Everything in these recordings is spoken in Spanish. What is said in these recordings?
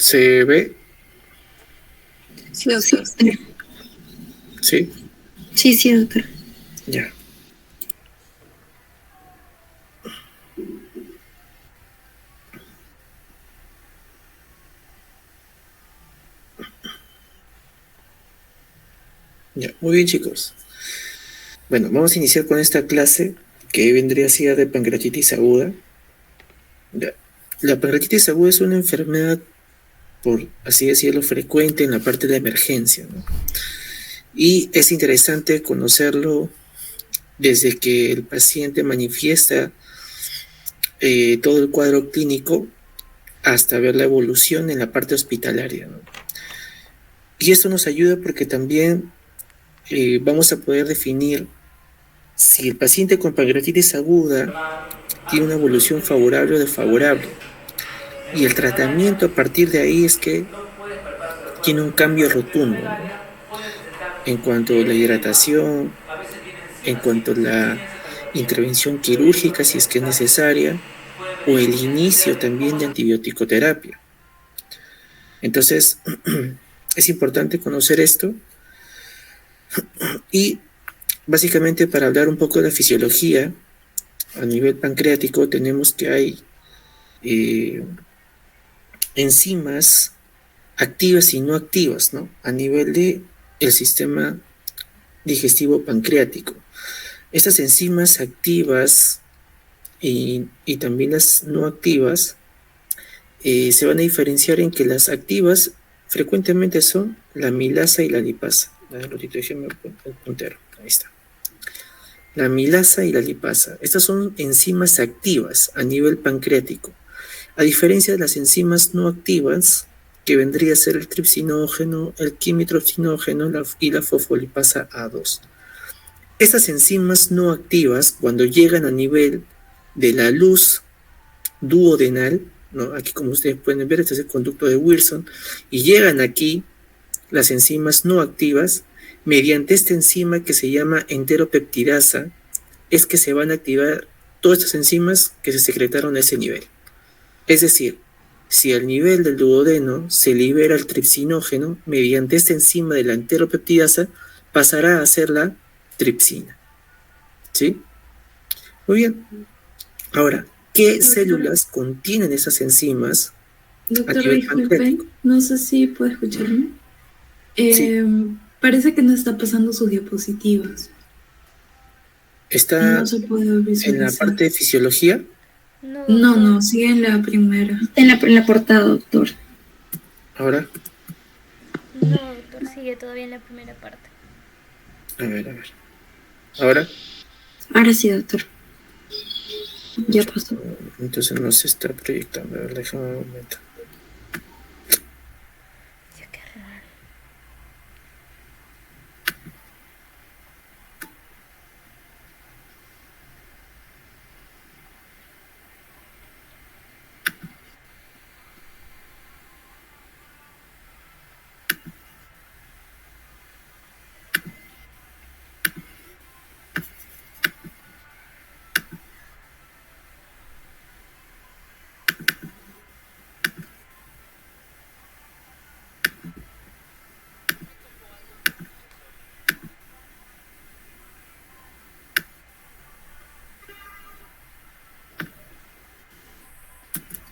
¿Se ve? Sí, doctor. ¿Sí? Sí, doctor. Ya. Ya, muy bien, chicos. Bueno, vamos a iniciar con esta clase que vendría a ser de pancreatitis aguda. Ya. La pancreatitis aguda es una enfermedad, por así decirlo, frecuente en la parte de emergencia, ¿no? Y es interesante conocerlo desde que el paciente manifiesta todo el cuadro clínico hasta ver la evolución en la parte hospitalaria, ¿no? Y esto nos ayuda porque también vamos a poder definir si el paciente con pancreatitis aguda tiene una evolución favorable o desfavorable. Y el tratamiento a partir de ahí es que tiene un cambio rotundo, ¿no? En cuanto a la hidratación, en cuanto a la intervención quirúrgica, si es que es necesaria, o el inicio también de antibiótico-terapia. Entonces, es importante conocer esto y básicamente para hablar un poco de la fisiología a nivel pancreático tenemos que hay enzimas activas y no activas, ¿no? A nivel de el sistema digestivo pancreático. Estas enzimas activas y también las no activas se van a diferenciar en que las activas frecuentemente son la amilasa y la lipasa. Déjame el puntero, ahí está. La amilasa y la lipasa. Estas son enzimas activas a nivel pancreático. A diferencia de las enzimas no activas, que vendría a ser el tripsinógeno, el quimitripsinógeno y la fosfolipasa A2. Estas enzimas no activas, cuando llegan a nivel de la luz duodenal, ¿no? Aquí como ustedes pueden ver, este es el conducto de Wilson, y llegan aquí las enzimas no activas, mediante esta enzima que se llama enteropeptidasa, es que se van a activar todas estas enzimas que se secretaron a ese nivel. Es decir, si al nivel del duodeno se libera el tripsinógeno, mediante esta enzima de la enteropeptidasa, pasará a ser la tripsina. ¿Sí? Muy bien. Ahora, ¿qué células contienen esas enzimas a nivel pancreático? No sé si puede escucharme. Sí. Parece que no está pasando sus diapositivas. ¿Está no se puede visualizar en la parte de fisiología? No, sigue en la primera. Está en la portada, doctor. ¿Ahora? No, doctor, sigue todavía en la primera parte. A ver. ¿Ahora? Ahora sí, doctor. Ya pasó. Entonces no se está proyectando. A ver, déjame un momento. Qué raro.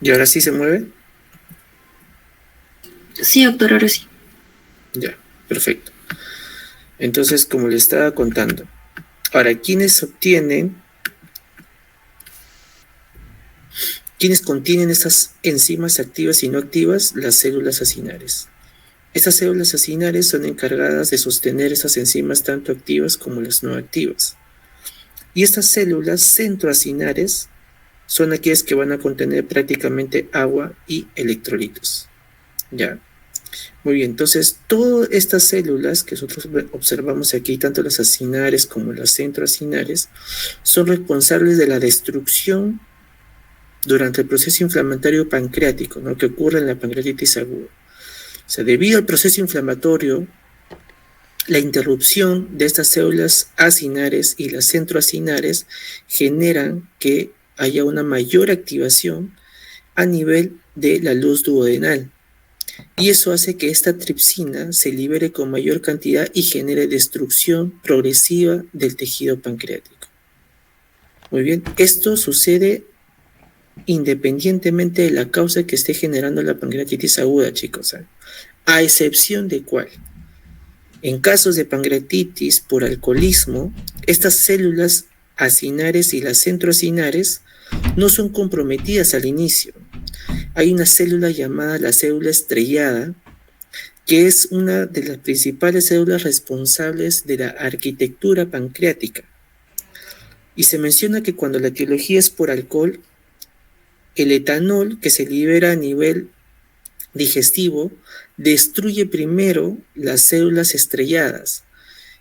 ¿Y ahora sí se mueve? Sí, doctor, ahora sí. Ya, perfecto. Entonces, como le estaba contando, ahora, ¿quiénes contienen estas enzimas activas y no activas? Las células acinares. Estas células acinares son encargadas de sostener esas enzimas tanto activas como las no activas. Y estas células centroacinares son aquellas que van a contener prácticamente agua y electrolitos. ¿Ya? Muy bien, entonces todas estas células que nosotros observamos aquí, tanto las acinares como las centroacinares, son responsables de la destrucción durante el proceso inflamatorio pancreático, ¿no? Que ocurre en la pancreatitis aguda. O sea, debido al proceso inflamatorio, la interrupción de estas células acinares y las centroacinares generan que haya una mayor activación a nivel de la luz duodenal. y eso hace que esta tripsina se libere con mayor cantidad y genere destrucción progresiva del tejido pancreático. Muy bien, esto sucede independientemente de la causa que esté generando la pancreatitis aguda, chicos, ¿eh? A excepción de cuál. En casos de pancreatitis por alcoholismo, estas células acinares y las centroacinares no son comprometidas al inicio. Hay una célula llamada la célula estrellada, que es una de las principales células responsables de la arquitectura pancreática. Y se menciona que cuando la etiología es por alcohol, el etanol que se libera a nivel digestivo destruye primero las células estrelladas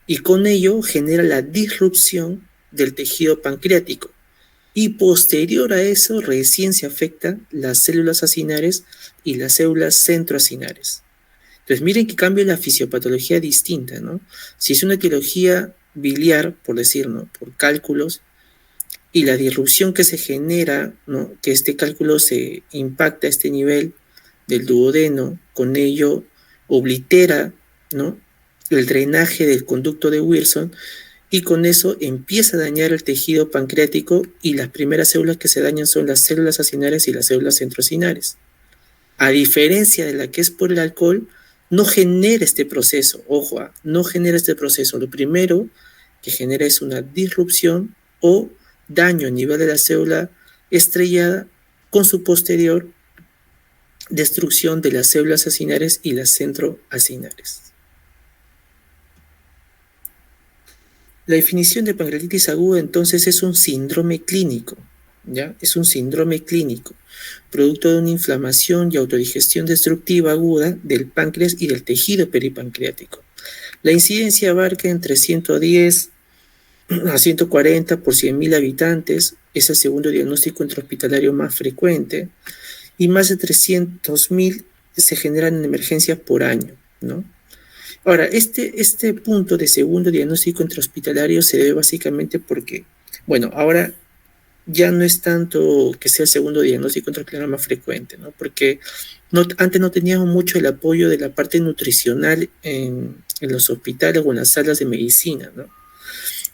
y con ello genera la disrupción del tejido pancreático. Y posterior a eso recién se afectan las células acinares y las células centroacinares. Entonces miren que cambia la fisiopatología distinta, ¿no? Si es una etiología biliar, por decir, ¿no?, por cálculos, y la disrupción que se genera, ¿no?, que este cálculo se impacta a este nivel del duodeno, con ello oblitera, ¿no?, el drenaje del conducto de Wilson, y con eso empieza a dañar el tejido pancreático y las primeras células que se dañan son las células acinares y las células centroacinares. A diferencia de la que es por el alcohol, no genera este proceso, ojo, no genera este proceso. Lo primero que genera es una disrupción o daño a nivel de la célula estrellada con su posterior destrucción de las células acinares y las centroacinares. La definición de pancreatitis aguda entonces es un síndrome clínico, ¿ya? Es un síndrome clínico, producto de una inflamación y autodigestión destructiva aguda del páncreas y del tejido peripancreático. La incidencia abarca entre 110 a 140 por 100.000 habitantes, es el segundo diagnóstico intrahospitalario más frecuente, y más de 300.000 se generan en emergencias por año, ¿no? Ahora, este punto de segundo diagnóstico intrahospitalario se debe básicamente porque, bueno, ahora ya no es tanto que sea el segundo diagnóstico intrahospitalario más frecuente, ¿no? Porque antes no teníamos mucho el apoyo de la parte nutricional en los hospitales o en las salas de medicina, ¿no?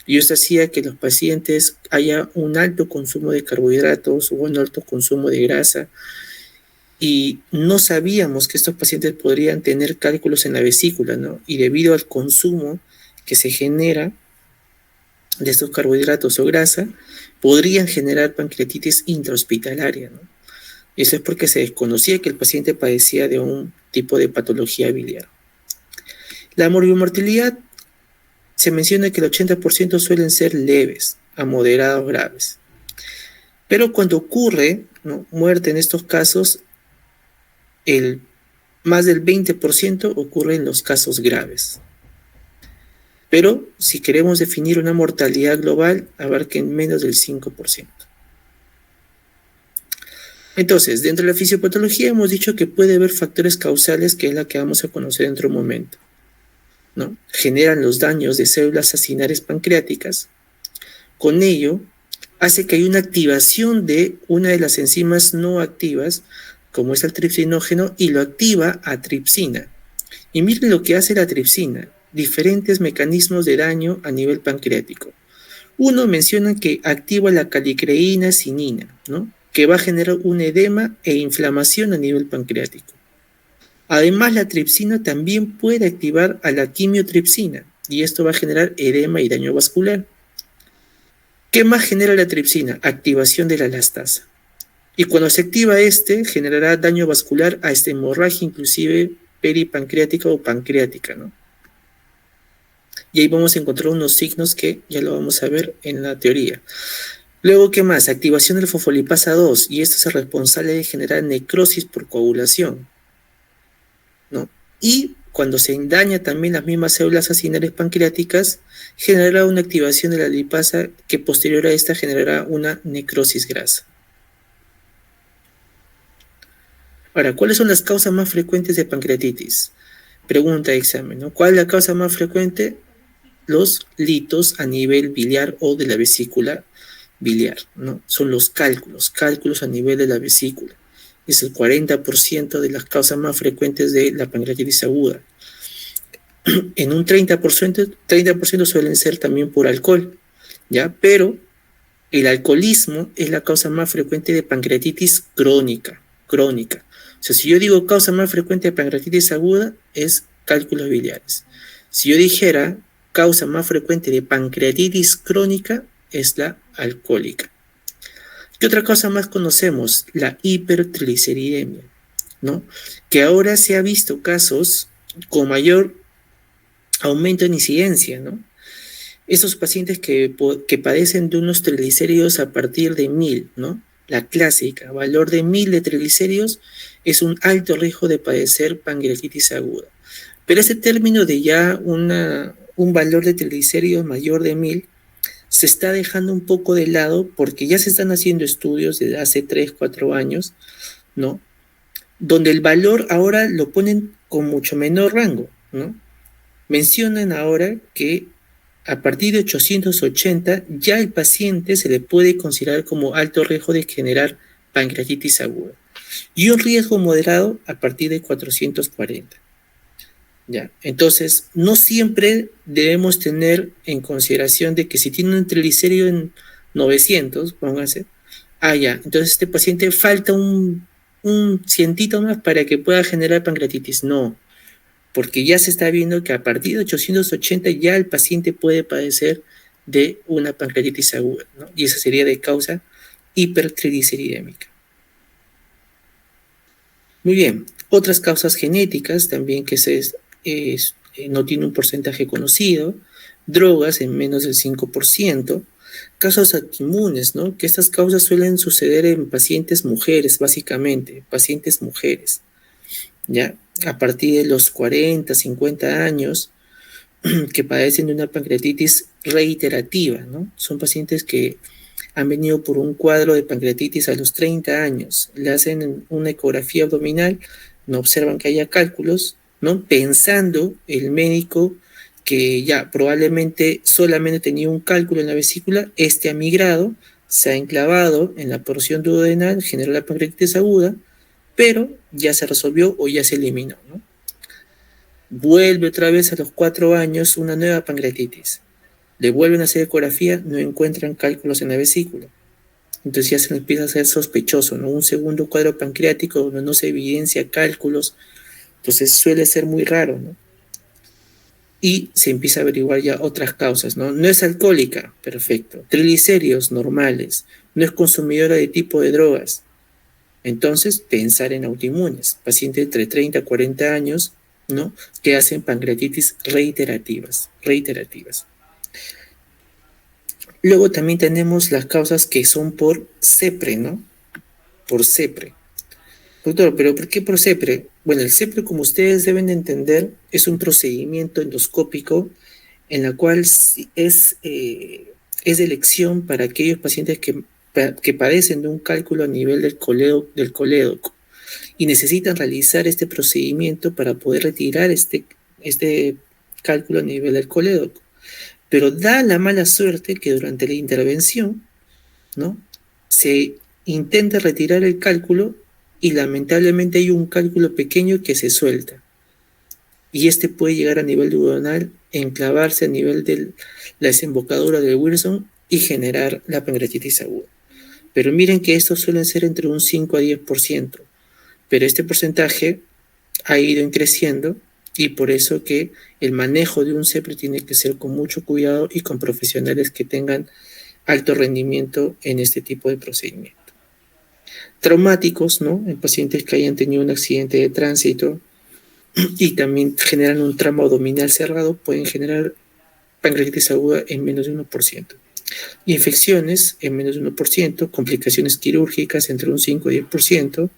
Y eso hacía que los pacientes haya un alto consumo de carbohidratos o un alto consumo de grasa, y no sabíamos que estos pacientes podrían tener cálculos en la vesícula, ¿no? Y debido al consumo que se genera de estos carbohidratos o grasa, podrían generar pancreatitis intrahospitalaria, ¿no? Y eso es porque se desconocía que el paciente padecía de un tipo de patología biliar. La morbimortalidad, se menciona que el 80% suelen ser leves a moderados graves. Pero cuando ocurre, ¿no?, muerte en estos casos, más del 20% ocurre en los casos graves. Pero si queremos definir una mortalidad global, abarca en menos del 5%. Entonces, dentro de la fisiopatología hemos dicho que puede haber factores causales, que es la que vamos a conocer dentro de un momento, ¿no? Generan los daños de células acinares pancreáticas. Con ello, hace que haya una activación de una de las enzimas no activas, como es el tripsinógeno, y lo activa a tripsina. Y miren lo que hace la tripsina, diferentes mecanismos de daño a nivel pancreático. Uno menciona que activa la calicreína sinina, ¿no?, que va a generar un edema e inflamación a nivel pancreático. Además, la tripsina también puede activar a la quimiotripsina, y esto va a generar edema y daño vascular. ¿Qué más genera la tripsina? Activación de la elastasa. Y cuando se activa generará daño vascular a esta hemorragia, inclusive peripancreática o pancreática, ¿no? Y ahí vamos a encontrar unos signos que ya lo vamos a ver en la teoría. Luego, ¿qué más? Activación del fosfolipasa 2, y esto es el responsable de generar necrosis por coagulación, ¿no? Y cuando se daña también las mismas células acinares pancreáticas, generará una activación de la lipasa que posterior a esta generará una necrosis grasa. Ahora, ¿cuáles son las causas más frecuentes de pancreatitis? Pregunta de examen, ¿no? ¿Cuál es la causa más frecuente? Los litos a nivel biliar o de la vesícula biliar, ¿no? Son los cálculos a nivel de la vesícula. es el 40% de las causas más frecuentes de la pancreatitis aguda. En un 30% suelen ser también por alcohol, ¿ya? Pero el alcoholismo es la causa más frecuente de pancreatitis crónica. O sea, si yo digo causa más frecuente de pancreatitis aguda, es cálculos biliares. Si yo dijera causa más frecuente de pancreatitis crónica, es la alcohólica. ¿Qué otra cosa más conocemos? La hipertrigliceridemia, ¿no? Que ahora se ha visto casos con mayor aumento en incidencia, ¿no? Esos pacientes que padecen de unos triglicéridos a partir de 1000, ¿no? La clásica, valor de 1000 de triglicéridos es un alto riesgo de padecer pancreatitis aguda. Pero ese término de ya un valor de triglicéridos mayor de 1000 se está dejando un poco de lado porque ya se están haciendo estudios desde hace 3, 4 años, ¿no? Donde el valor ahora lo ponen con mucho menor rango, ¿no? Mencionan ahora que a partir de 880 ya el paciente se le puede considerar como alto riesgo de generar pancreatitis aguda y un riesgo moderado a partir de 440. Ya, entonces no siempre debemos tener en consideración de que si tiene un triglicérido en 900, póngase, ya, entonces este paciente falta un cientito más para que pueda generar pancreatitis. No, porque ya se está viendo que a partir de 880 ya el paciente puede padecer de una pancreatitis aguda, ¿no? Y esa sería de causa hipertrigliceridémica. Muy bien, otras causas genéticas también que no tiene un porcentaje conocido, drogas en menos del 5%, casos autoinmunes, ¿no? Que estas causas suelen suceder en pacientes mujeres, básicamente, pacientes mujeres, ¿ya? A partir de los 40, 50 años, que padecen de una pancreatitis reiterativa, ¿no? Son pacientes que han venido por un cuadro de pancreatitis a los 30 años, le hacen una ecografía abdominal, no observan que haya cálculos, ¿no? Pensando el médico que ya probablemente solamente tenía un cálculo en la vesícula, ha migrado, se ha enclavado en la porción duodenal, genera la pancreatitis aguda, pero ya se resolvió o ya se eliminó, ¿no? Vuelve otra vez a los 4 años una nueva pancreatitis. Le vuelven a hacer ecografía, no encuentran cálculos en la vesícula. Entonces ya se empieza a ser sospechoso, ¿no? Un segundo cuadro pancreático donde no se evidencia cálculos, entonces suele ser muy raro, ¿no? Y se empieza a averiguar ya otras causas, ¿no? No es alcohólica, perfecto. Triglicéridos normales, no es consumidora de tipo de drogas. Entonces, pensar en autoinmunes, pacientes entre 30 y 40 años, ¿no? Que hacen pancreatitis reiterativas. Luego también tenemos las causas que son por CEPRE, ¿no? Por CEPRE. Doctor, ¿pero por qué por CEPRE? Bueno, el CEPRE, como ustedes deben de entender, es un procedimiento endoscópico en la cual es de elección para aquellos pacientes que padecen de un cálculo a nivel del colédoco y necesitan realizar este procedimiento para poder retirar este cálculo a nivel del colédoco. Pero da la mala suerte que durante la intervención, ¿no? Se intenta retirar el cálculo y lamentablemente hay un cálculo pequeño que se suelta. Y puede llegar a nivel duodenal, enclavarse a nivel de la desembocadura del Wilson y generar la pancreatitis aguda. Pero miren que estos suelen ser entre un 5 a 10%. Pero este porcentaje ha ido creciendo y por eso que el manejo de un CEPRE tiene que ser con mucho cuidado y con profesionales que tengan alto rendimiento en este tipo de procedimiento. Traumáticos, ¿no? En pacientes que hayan tenido un accidente de tránsito y también generan un tramo abdominal cerrado, pueden generar pancreatitis aguda en menos de 1%. Infecciones en menos de 1%, complicaciones quirúrgicas entre un 5 y 10%,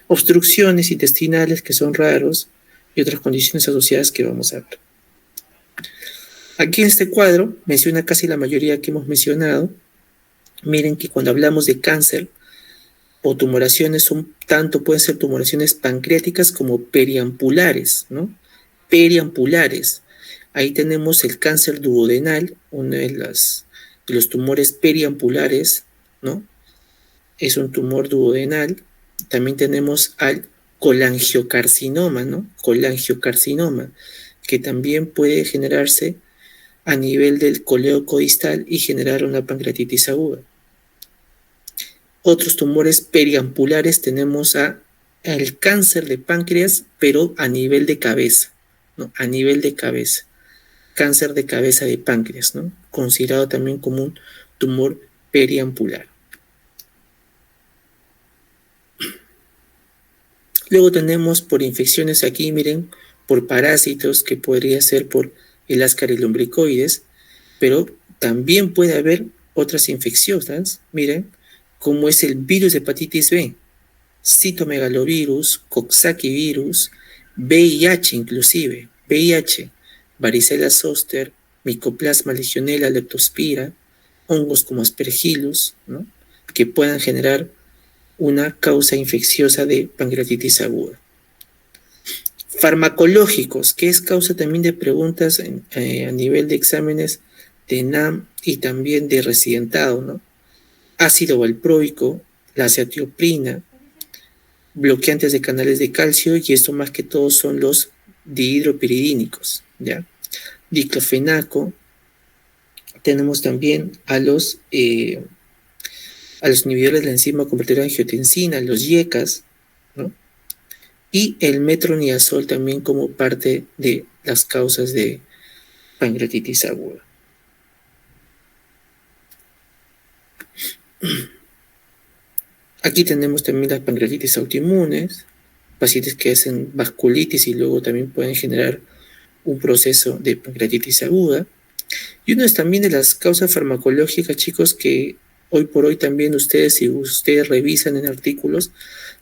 obstrucciones intestinales que son raros y otras condiciones asociadas que vamos a ver. Aquí en este cuadro menciona casi la mayoría que hemos mencionado. Miren que cuando hablamos de cáncer o tumoraciones, pueden ser tumoraciones pancreáticas como periampulares, ¿no? Periampulares. Ahí tenemos el cáncer duodenal, uno de los tumores periampulares, ¿no? Es un tumor duodenal, también tenemos al colangiocarcinoma, ¿no? Colangiocarcinoma, que también puede generarse a nivel del coléoco distal y generar una pancreatitis aguda. Otros tumores periampulares tenemos el cáncer de páncreas, pero a nivel de cabeza, ¿no? A nivel de cabeza. Cáncer de cabeza de páncreas, ¿no? Considerado también como un tumor periampular. Luego tenemos por infecciones aquí, miren, por parásitos, que podría ser por el Ascaris lumbricoides, pero también puede haber otras infecciosas, miren, como es el virus de hepatitis B, citomegalovirus, coxsackie-virus, VIH inclusive, VIH, varicela zoster, Mycoplasma legionella, leptospira, hongos como Aspergillus, ¿no? Que puedan generar una causa infecciosa de pancreatitis aguda. Farmacológicos, que es causa también de preguntas a nivel de exámenes de NAM y también de residentado, ¿no? Ácido valproico, la acetioprina, bloqueantes de canales de calcio, y esto más que todo son los dihidropiridínicos, ¿ya? Diclofenaco. Tenemos también a los inhibidores de la enzima convertidora de angiotensina, los IECAS, ¿no? Y el metronidazol también como parte de las causas de pancreatitis aguda. Aquí tenemos también las pancreatitis autoinmunes, pacientes que hacen vasculitis y luego también pueden generar un proceso de pancreatitis aguda. Y una es también de las causas farmacológicas, chicos, que hoy por hoy también si ustedes revisan en artículos,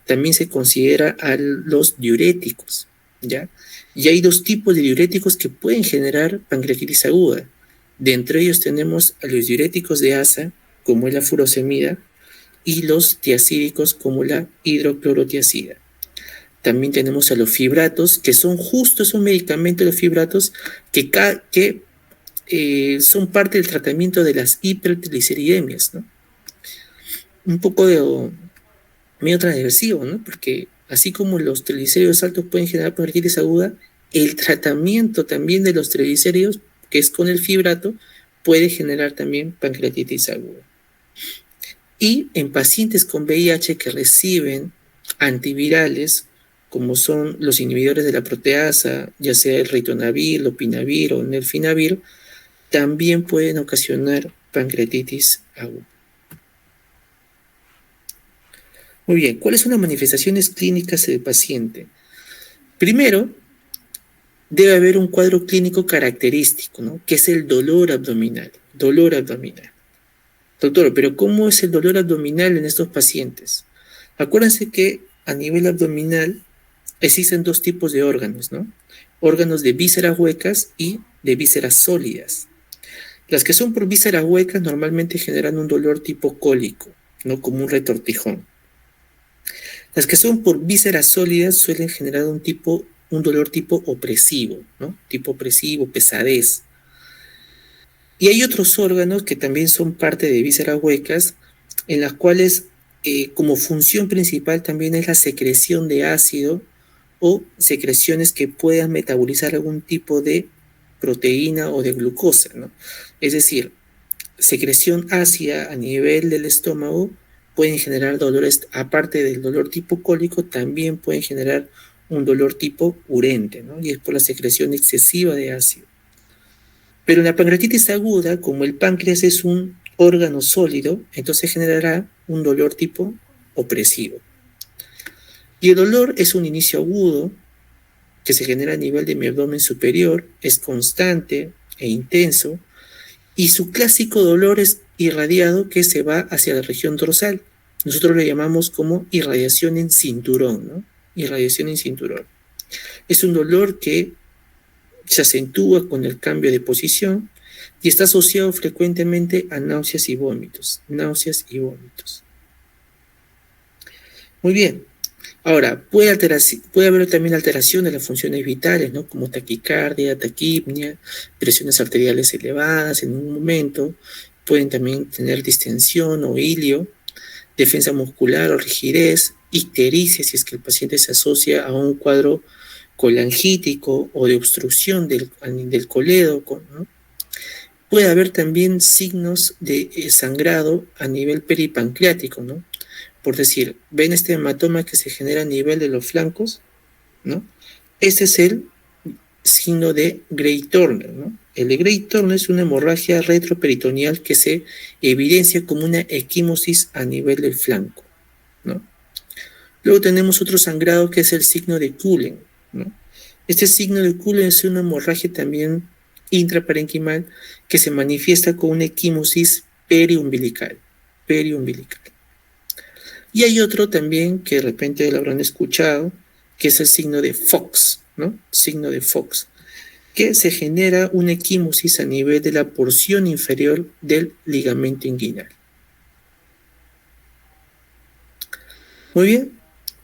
también se considera a los diuréticos, ¿ya? Y hay dos tipos de diuréticos que pueden generar pancreatitis aguda. De entre ellos tenemos a los diuréticos de asa, como es la furosemida, y los tiacídicos, como la hidroclorotiazida. También tenemos a los fibratos, que son justo esos medicamentos, los fibratos, que son parte del tratamiento de las hipertrigliceridemias, ¿no? Un poco medio transgresivo, ¿no? Porque así como los triglicéridos altos pueden generar pancreatitis aguda, el tratamiento también de los triglicéridos, que es con el fibrato, puede generar también pancreatitis aguda. Y en pacientes con VIH que reciben antivirales, como son los inhibidores de la proteasa, ya sea el ritonavir, lopinavir o nelfinavir, también pueden ocasionar pancreatitis aguda. Muy bien, ¿cuáles son las manifestaciones clínicas del paciente? Primero, debe haber un cuadro clínico característico, ¿no? Que es el dolor abdominal. Dolor abdominal. Doctor, pero ¿cómo es el dolor abdominal en estos pacientes? Acuérdense que a nivel abdominal existen dos tipos de órganos, ¿no? Órganos de vísceras huecas y de vísceras sólidas. Las que son por vísceras huecas normalmente generan un dolor tipo cólico, ¿no? Como un retortijón. Las que son por vísceras sólidas suelen generar un dolor tipo opresivo, ¿no? Tipo opresivo, pesadez. Y hay otros órganos que también son parte de vísceras huecas, en las cuales como función principal también es la secreción de ácido o secreciones que puedan metabolizar algún tipo de proteína o de glucosa, ¿no? Es decir, secreción ácida a nivel del estómago pueden generar dolores, aparte del dolor tipo cólico, también pueden generar un dolor tipo urente, ¿no? Y es por la secreción excesiva de ácido. Pero en la pancreatitis aguda, como el páncreas es un órgano sólido, entonces generará un dolor tipo opresivo. Y el dolor es un inicio agudo que se genera a nivel de mi abdomen superior, es constante e intenso, y su clásico dolor es irradiado que se va hacia la región dorsal. Nosotros lo llamamos como irradiación en cinturón, ¿no? Irradiación en cinturón. Es un dolor que se acentúa con el cambio de posición y está asociado frecuentemente a náuseas y vómitos. Náuseas y vómitos. Muy bien. Ahora, puede haber también alteración de las funciones vitales, ¿no? Como taquicardia, taquipnia, presiones arteriales elevadas en un momento. Pueden también tener distensión o hilio, defensa muscular o rigidez ictericia si es que el paciente se asocia a un cuadro colangítico o de obstrucción del colédoco, ¿no? Puede haber también signos de sangrado a nivel peripancreático, ¿no? Por decir, ven este hematoma que se genera a nivel de los flancos, ¿no? Este es el signo de Gray-Turner, ¿no? El de Gray-Turner es una hemorragia retroperitoneal que se evidencia como una equimosis a nivel del flanco, ¿no? Luego tenemos otro sangrado que es el signo de Cullen, ¿no? Este signo de Cullen es una hemorragia también intraparenquimal que se manifiesta con una equimosis periumbilical. Y hay otro también que de repente lo habrán escuchado, que es el signo de Fox, ¿no? Signo de Fox, que se genera una equimosis a nivel de la porción inferior del ligamento inguinal. Muy bien.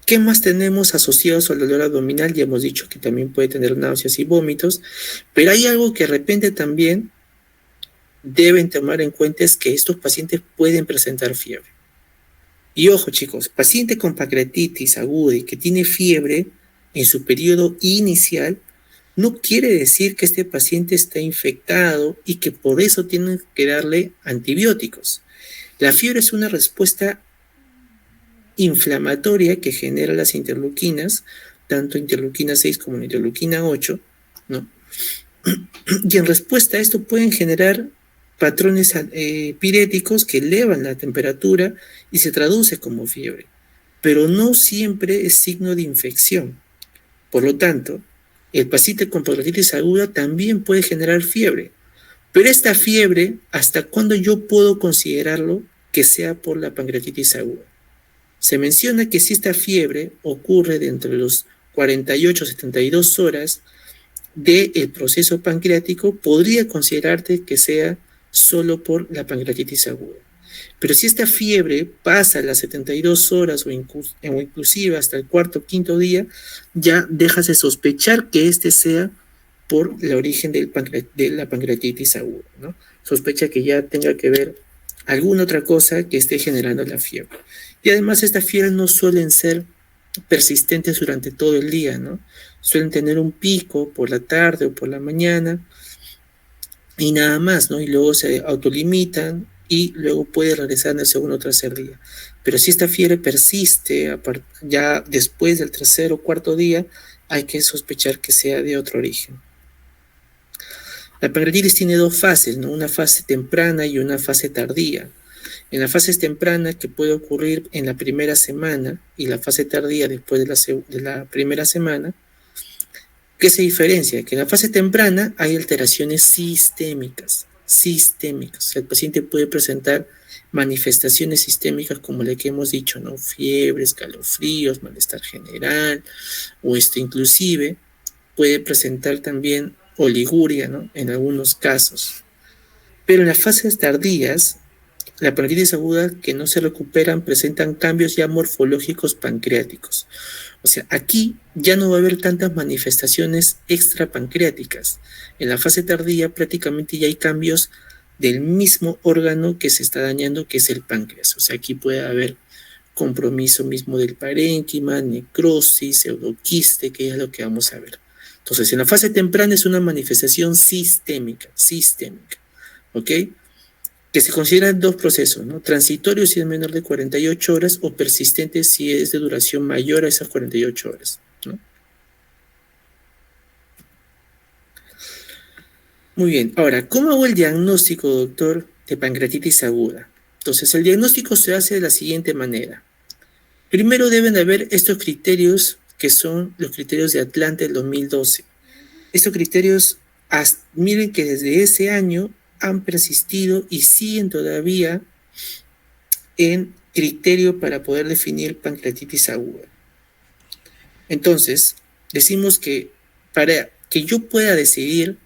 ¿Qué más tenemos asociados al dolor abdominal? Ya hemos dicho que también puede tener náuseas y vómitos, pero hay algo que de repente también deben tomar en cuenta, es que estos pacientes pueden presentar fiebre. Y ojo, chicos, paciente con pancreatitis aguda y que tiene fiebre en su periodo inicial, no quiere decir que este paciente está infectado y que por eso tienen que darle antibióticos. La fiebre es una respuesta inflamatoria que genera las interleuquinas, tanto interleuquina 6 como interleuquina 8, ¿no? Y en respuesta a esto pueden generar patrones piréticos que elevan la temperatura y se traduce como fiebre, pero no siempre es signo de infección. Por lo tanto, el paciente con pancreatitis aguda también puede generar fiebre, pero esta fiebre, ¿hasta cuándo yo puedo considerarlo que sea por la pancreatitis aguda? Se menciona que si esta fiebre ocurre de entre los 48 a 72 horas del proceso pancreático, podría considerarte que sea solo por la pancreatitis aguda. Pero si esta fiebre pasa las 72 horas o inclusive hasta el cuarto o quinto día, ya dejas de sospechar que este sea por el origen de la pancreatitis aguda, ¿no? Sospecha que ya tenga que ver alguna otra cosa que esté generando la fiebre. Y además estas fiebres no suelen ser persistentes durante todo el día, ¿no? Suelen tener un pico por la tarde o por la mañana y nada más, ¿no? Y luego se autolimitan y luego puede regresar en el segundo o tercer día. Pero si esta fiebre persiste ya después del tercer o cuarto día, hay que sospechar que sea de otro origen. La pancreatitis tiene dos fases, ¿no? Una fase temprana y una fase tardía. En la fase temprana, que puede ocurrir en la primera semana, y la fase tardía después de la primera semana, ¿qué se diferencia? Que en la fase temprana hay alteraciones sistémicas. El paciente puede presentar manifestaciones sistémicas como la que hemos dicho, ¿no? Fiebre, escalofríos, malestar general, o inclusive puede presentar también oliguria, ¿no? En algunos casos. Pero en las fases tardías, la pancreatitis aguda que no se recuperan presentan cambios ya morfológicos pancreáticos. O sea, aquí ya no va a haber tantas manifestaciones extrapancreáticas. En la fase tardía prácticamente ya hay cambios del mismo órgano que se está dañando, que es el páncreas. O sea, aquí puede haber compromiso mismo del parénquima, necrosis, pseudoquiste, que es lo que vamos a ver. Entonces, en la fase temprana es una manifestación sistémica, ¿ok? Que se consideran dos procesos, ¿no? Transitorio si es menor de 48 horas o persistente si es de duración mayor a esas 48 horas, ¿no? Muy bien, ahora, ¿cómo hago el diagnóstico, doctor, de pancreatitis aguda? Entonces, el diagnóstico se hace de la siguiente manera. Primero deben haber estos criterios que son los criterios de Atlanta del 2012. Estos criterios, miren que desde ese año han persistido y siguen todavía en criterio para poder definir pancreatitis aguda. Entonces, decimos que para que yo pueda decidir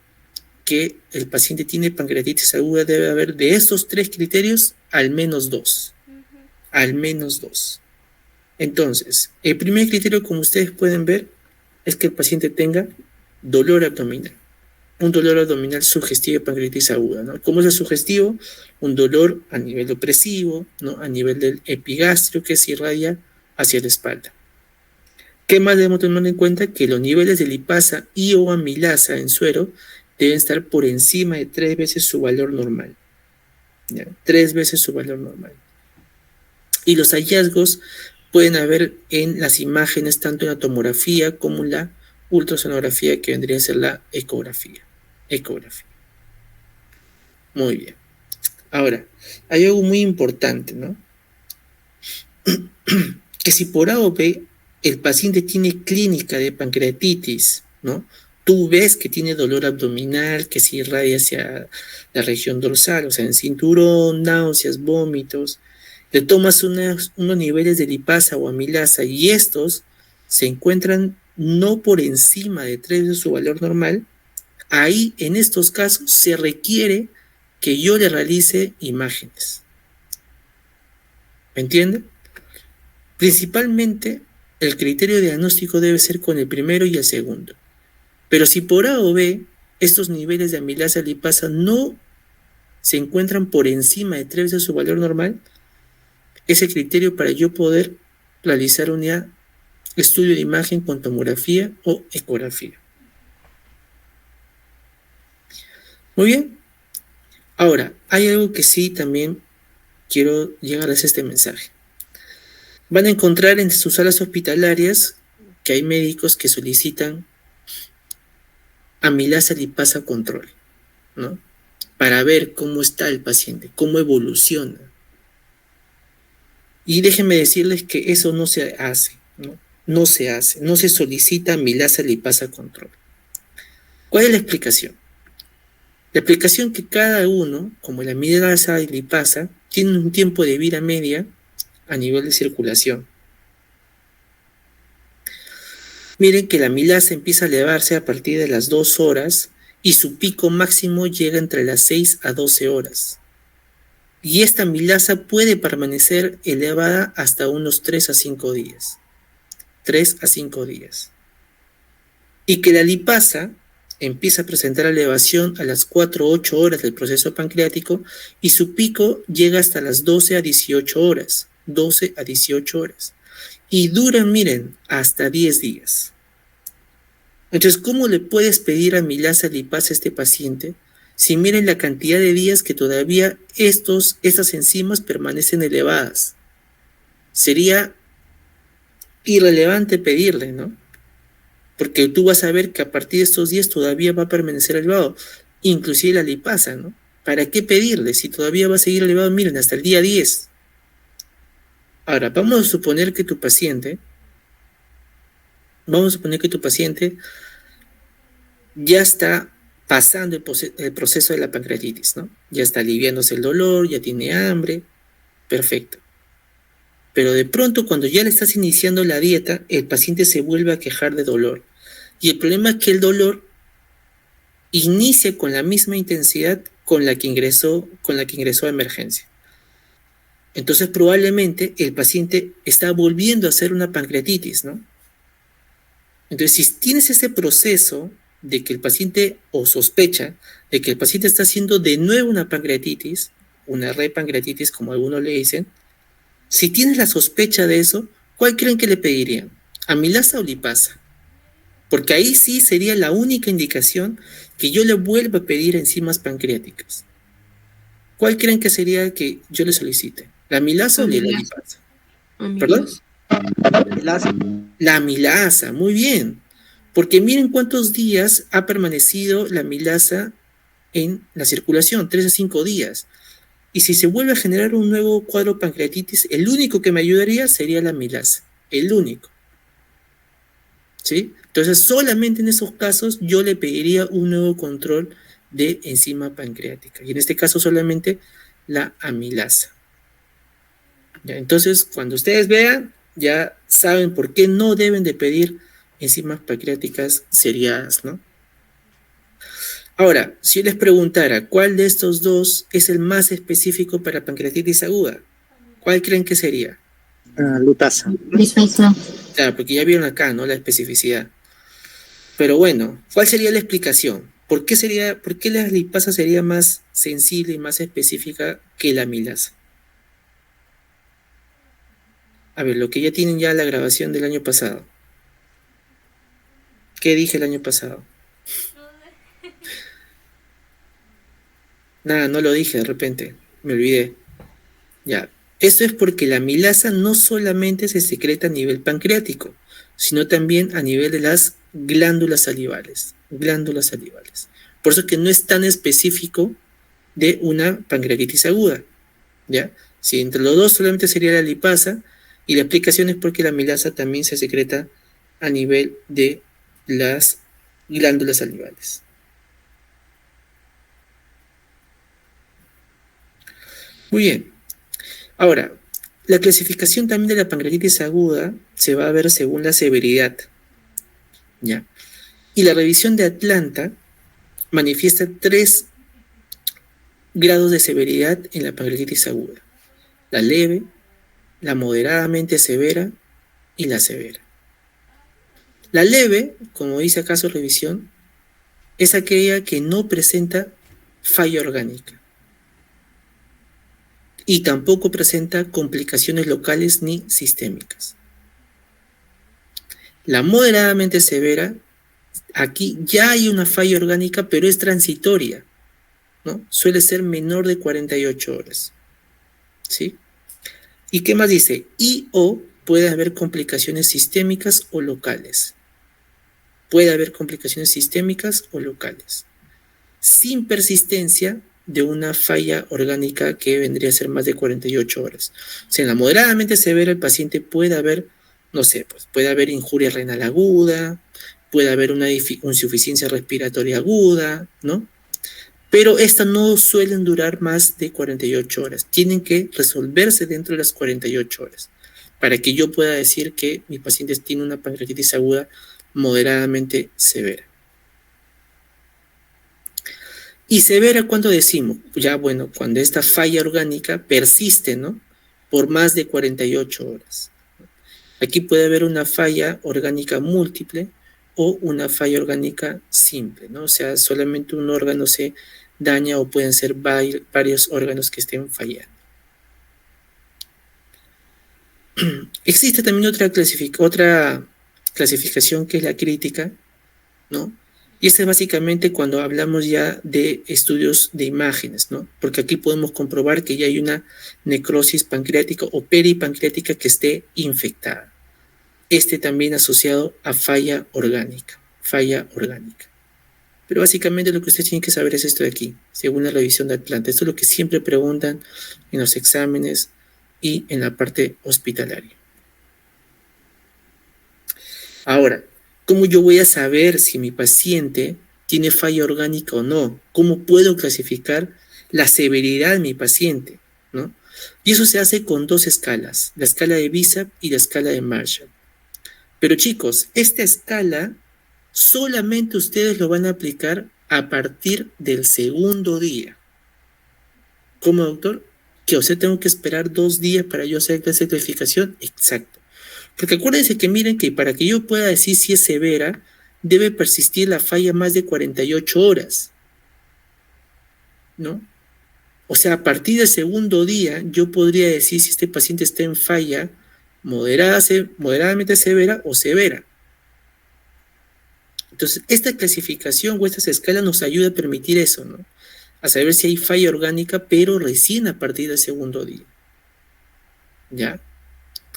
que el paciente tiene pancreatitis aguda, debe haber de estos tres criterios al menos dos. Al menos dos. Entonces, el primer criterio, como ustedes pueden ver, es que el paciente tenga dolor abdominal. Un dolor abdominal sugestivo de pancreatitis aguda, ¿no? ¿Cómo es el sugestivo? Un dolor a nivel opresivo, ¿no? A nivel del epigastrio que se irradia hacia la espalda. ¿Qué más debemos tener en cuenta? Que los niveles de lipasa y o amilasa en suero deben estar por encima de 3 veces su valor normal. ¿Ya? 3 veces su valor normal. Y los hallazgos pueden haber en las imágenes, tanto en la tomografía como en la ultrasonografía, que vendría a ser la ecografía. Muy bien. Ahora, hay algo muy importante, ¿no? Que si por A o B el paciente tiene clínica de pancreatitis, ¿no? Tú ves que tiene dolor abdominal, que se irradia hacia la región dorsal, o sea, en cinturón, náuseas, vómitos, le tomas unos niveles de lipasa o amilasa y estos se encuentran no por encima de 3 de su valor normal, ahí en estos casos se requiere que yo le realice imágenes. ¿Me entienden? Principalmente, el criterio diagnóstico debe ser con el primero y el segundo. Pero si por A o B, estos niveles de amilasa lipasa no se encuentran por encima de 3 de su valor normal, es el criterio para yo poder realizar un estudio de imagen con tomografía o ecografía. Muy bien. Ahora, hay algo que sí también quiero llegarles a este mensaje. Van a encontrar en sus salas hospitalarias que hay médicos que solicitan amilasa lipasa control, ¿no? Para ver cómo está el paciente, cómo evoluciona. Y déjenme decirles que eso no se hace, ¿no? No se hace, no se solicita amilasa lipasa control. ¿Cuál es la explicación? La explicación que cada uno, como la amilasa y lipasa, tiene un tiempo de vida media a nivel de circulación. Miren que la amilasa empieza a elevarse a partir de las 2 horas y su pico máximo llega entre las 6 a 12 horas. Y esta amilasa puede permanecer elevada hasta unos 3 a 5 días. 3 a 5 días. Y que la lipasa empieza a presentar elevación a las 4 a 8 horas del proceso pancreático y su pico llega hasta las 12 a 18 horas. 12 a 18 horas. Y duran, miren, hasta 10 días. Entonces, ¿cómo le puedes pedir amilasa lipasa a este paciente si miren la cantidad de días que todavía estas enzimas permanecen elevadas? Sería irrelevante pedirle, ¿no? Porque tú vas a ver que a partir de estos días todavía va a permanecer elevado, inclusive la lipasa, ¿no? ¿Para qué pedirle si todavía va a seguir elevado? Miren, hasta el día 10. Ahora, vamos a suponer que tu paciente ya está pasando el proceso de la pancreatitis, ¿no? Ya está aliviándose el dolor, ya tiene hambre, perfecto. Pero de pronto, cuando ya le estás iniciando la dieta, el paciente se vuelve a quejar de dolor. Y el problema es que el dolor inicia con la misma intensidad con la que ingresó a emergencia. Entonces, probablemente el paciente está volviendo a hacer una pancreatitis, ¿no? Entonces, si tienes ese proceso de que el paciente, o sospecha de que el paciente está haciendo de nuevo una pancreatitis, una repancreatitis, como algunos le dicen, si tienes la sospecha de eso, ¿cuál creen que le pedirían? ¿Amilasa o lipasa? Porque ahí sí sería la única indicación que yo le vuelva a pedir enzimas pancreáticas. ¿Cuál creen que sería que yo le solicite? ¿La amilasa o la lipasa? ¿Perdón? La amilasa, muy bien. Porque miren cuántos días ha permanecido la amilasa en la circulación, 3 a 5 días. Y si se vuelve a generar un nuevo cuadro pancreatitis, el único que me ayudaría sería la amilasa. El único. ¿Sí? Entonces, solamente en esos casos yo le pediría un nuevo control de enzima pancreática. Y en este caso solamente la amilasa. ¿Ya? Entonces, cuando ustedes vean, ya saben por qué no deben de pedir enzimas pancreáticas seriadas, ¿no? Ahora, si yo les preguntara cuál de estos dos es el más específico para pancreatitis aguda, ¿cuál creen que sería? Lipasa. Claro, porque ya vieron acá, ¿no? La especificidad. Pero bueno, ¿cuál sería la explicación? ¿Por qué la lipasa sería más sensible y más específica que la amilasa? A ver, lo que ya tienen ya la grabación del año pasado. ¿Qué dije el año pasado? Nada, no lo dije de repente, me olvidé. Ya. Esto es porque la amilasa no solamente se secreta a nivel pancreático, sino también a nivel de las glándulas salivales. Glándulas salivales. Por eso que no es tan específico de una pancreatitis aguda. ¿Ya? Si entre los dos solamente sería la lipasa, y la explicación es porque la amilasa también se secreta a nivel de las glándulas salivales. Muy bien. Ahora, la clasificación también de la pancreatitis aguda se va a ver según la severidad. ¿Ya? Y la revisión de Atlanta manifiesta 3 grados de severidad en la pancreatitis aguda: la leve, la moderadamente severa y la severa. La leve, como dice acá su revisión, es aquella que no presenta falla orgánica y tampoco presenta complicaciones locales ni sistémicas. La moderadamente severa, aquí ya hay una falla orgánica, pero es transitoria, ¿no? Suele ser menor de 48 horas. ¿Sí? ¿Y qué más dice? Y o puede haber complicaciones sistémicas o locales. Puede haber complicaciones sistémicas o locales, sin persistencia de una falla orgánica que vendría a ser más de 48 horas. O sea, en la moderadamente severa el paciente puede haber, no sé, pues puede haber injuria renal aguda, puede haber una insuficiencia respiratoria aguda, ¿no? Pero estas no suelen durar más de 48 horas. Tienen que resolverse dentro de las 48 horas para que yo pueda decir que mi paciente tiene una pancreatitis aguda moderadamente severa. ¿Y severa cuánto decimos? Ya, bueno, cuando esta falla orgánica persiste, ¿no? Por más de 48 horas. Aquí puede haber una falla orgánica múltiple o una falla orgánica simple, ¿no? O sea, solamente un órgano se daña o pueden ser varios órganos que estén fallando. Existe también otra clasificación que es la crítica, ¿no? Y esta es básicamente cuando hablamos ya de estudios de imágenes, ¿no? Porque aquí podemos comprobar que ya hay una necrosis pancreática o peripancreática que esté infectada. También asociado a falla orgánica. Pero básicamente lo que ustedes tienen que saber es esto de aquí, según la revisión de Atlanta. Esto es lo que siempre preguntan en los exámenes y en la parte hospitalaria. Ahora, ¿cómo yo voy a saber si mi paciente tiene falla orgánica o no? ¿Cómo puedo clasificar la severidad de mi paciente, ¿no? Y eso se hace con 2 escalas, la escala de Bishop y la escala de Marshall. Pero chicos, esta escala solamente ustedes lo van a aplicar a partir del segundo día. ¿Cómo, doctor? ¿Que usted tengo que esperar 2 días para yo hacer esa clasificación? Exacto. Porque acuérdense que miren que para que yo pueda decir si es severa, debe persistir la falla más de 48 horas, ¿no? O sea, a partir del segundo día, yo podría decir si este paciente está en falla moderadamente severa o severa. Entonces, esta clasificación o estas escalas nos ayuda a permitir eso, ¿no? A saber si hay falla orgánica, pero recién a partir del segundo día. ¿Ya?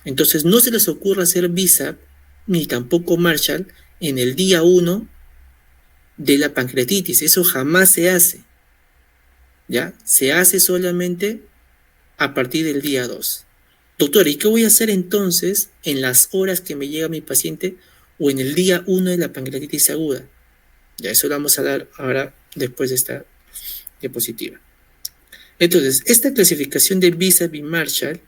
Entonces, no se les ocurra hacer Bishop ni tampoco Marshall en el día 1 de la pancreatitis. Eso jamás se hace. ¿Ya? Se hace solamente a partir del día 2. Doctor, ¿y qué voy a hacer entonces en las horas que me llega mi paciente o en el día 1 de la pancreatitis aguda? Ya, eso lo vamos a dar ahora después de esta diapositiva. Entonces, esta clasificación de Bishop y Marshall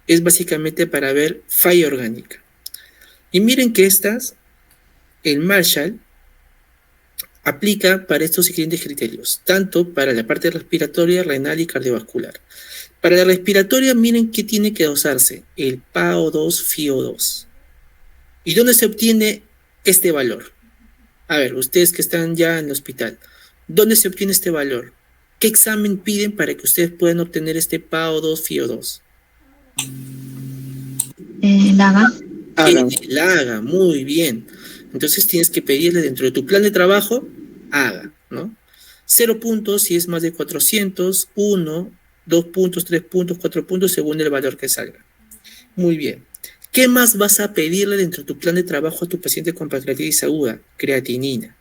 es básicamente para ver falla orgánica. Y miren que el Marshall aplica para estos siguientes criterios, tanto para la parte respiratoria, renal y cardiovascular. Para la respiratoria, miren que tiene que dosarse el PaO2, FiO2. ¿Y dónde se obtiene este valor? A ver, ustedes que están ya en el hospital, ¿dónde se obtiene este valor? ¿Qué examen piden para que ustedes puedan obtener este PaO2, FiO2? Laga. En el haga, muy bien. Entonces tienes que pedirle dentro de tu plan de trabajo, haga, ¿no? 0 puntos si es más de 400, 1, 2 puntos, 3 puntos, 4 puntos, según el valor que salga. Muy bien. ¿Qué más vas a pedirle dentro de tu plan de trabajo a tu paciente con pancreatitis aguda? Creatinina.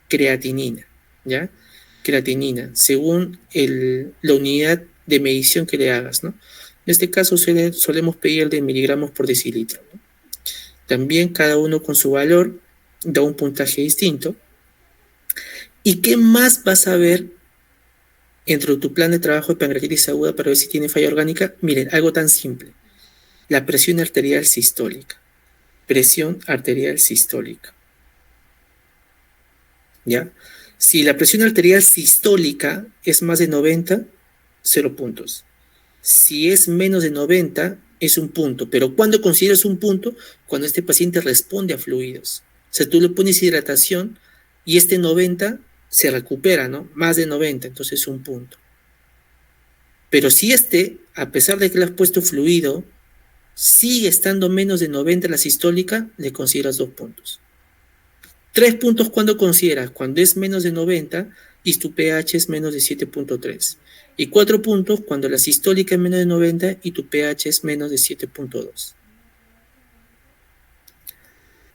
Creatinina, ¿ya? Creatinina, según la unidad de medición que le hagas, ¿no? En este caso solemos pedirle miligramos por decilitro, ¿no? También cada uno con su valor da un puntaje distinto. ¿Y qué más vas a ver dentro de tu plan de trabajo de pancreatitis aguda para ver si tiene falla orgánica? Miren, algo tan simple. La presión arterial sistólica. Presión arterial sistólica. ¿Ya? Si la presión arterial sistólica es más de 90, 0 puntos. Si es menos de 90, es un punto. Pero ¿cuándo consideras un punto? Cuando este paciente responde a fluidos. O sea, tú le pones hidratación y este 90 se recupera, ¿no? Más de 90, entonces es un punto. Pero si a pesar de que le has puesto fluido, sigue estando menos de 90 la sistólica, le consideras 2 puntos. 3 puntos, ¿cuándo consideras? Cuando es menos de 90 y tu pH es menos de 7.3. Y 4 puntos cuando la sistólica es menos de 90 y tu pH es menos de 7.2.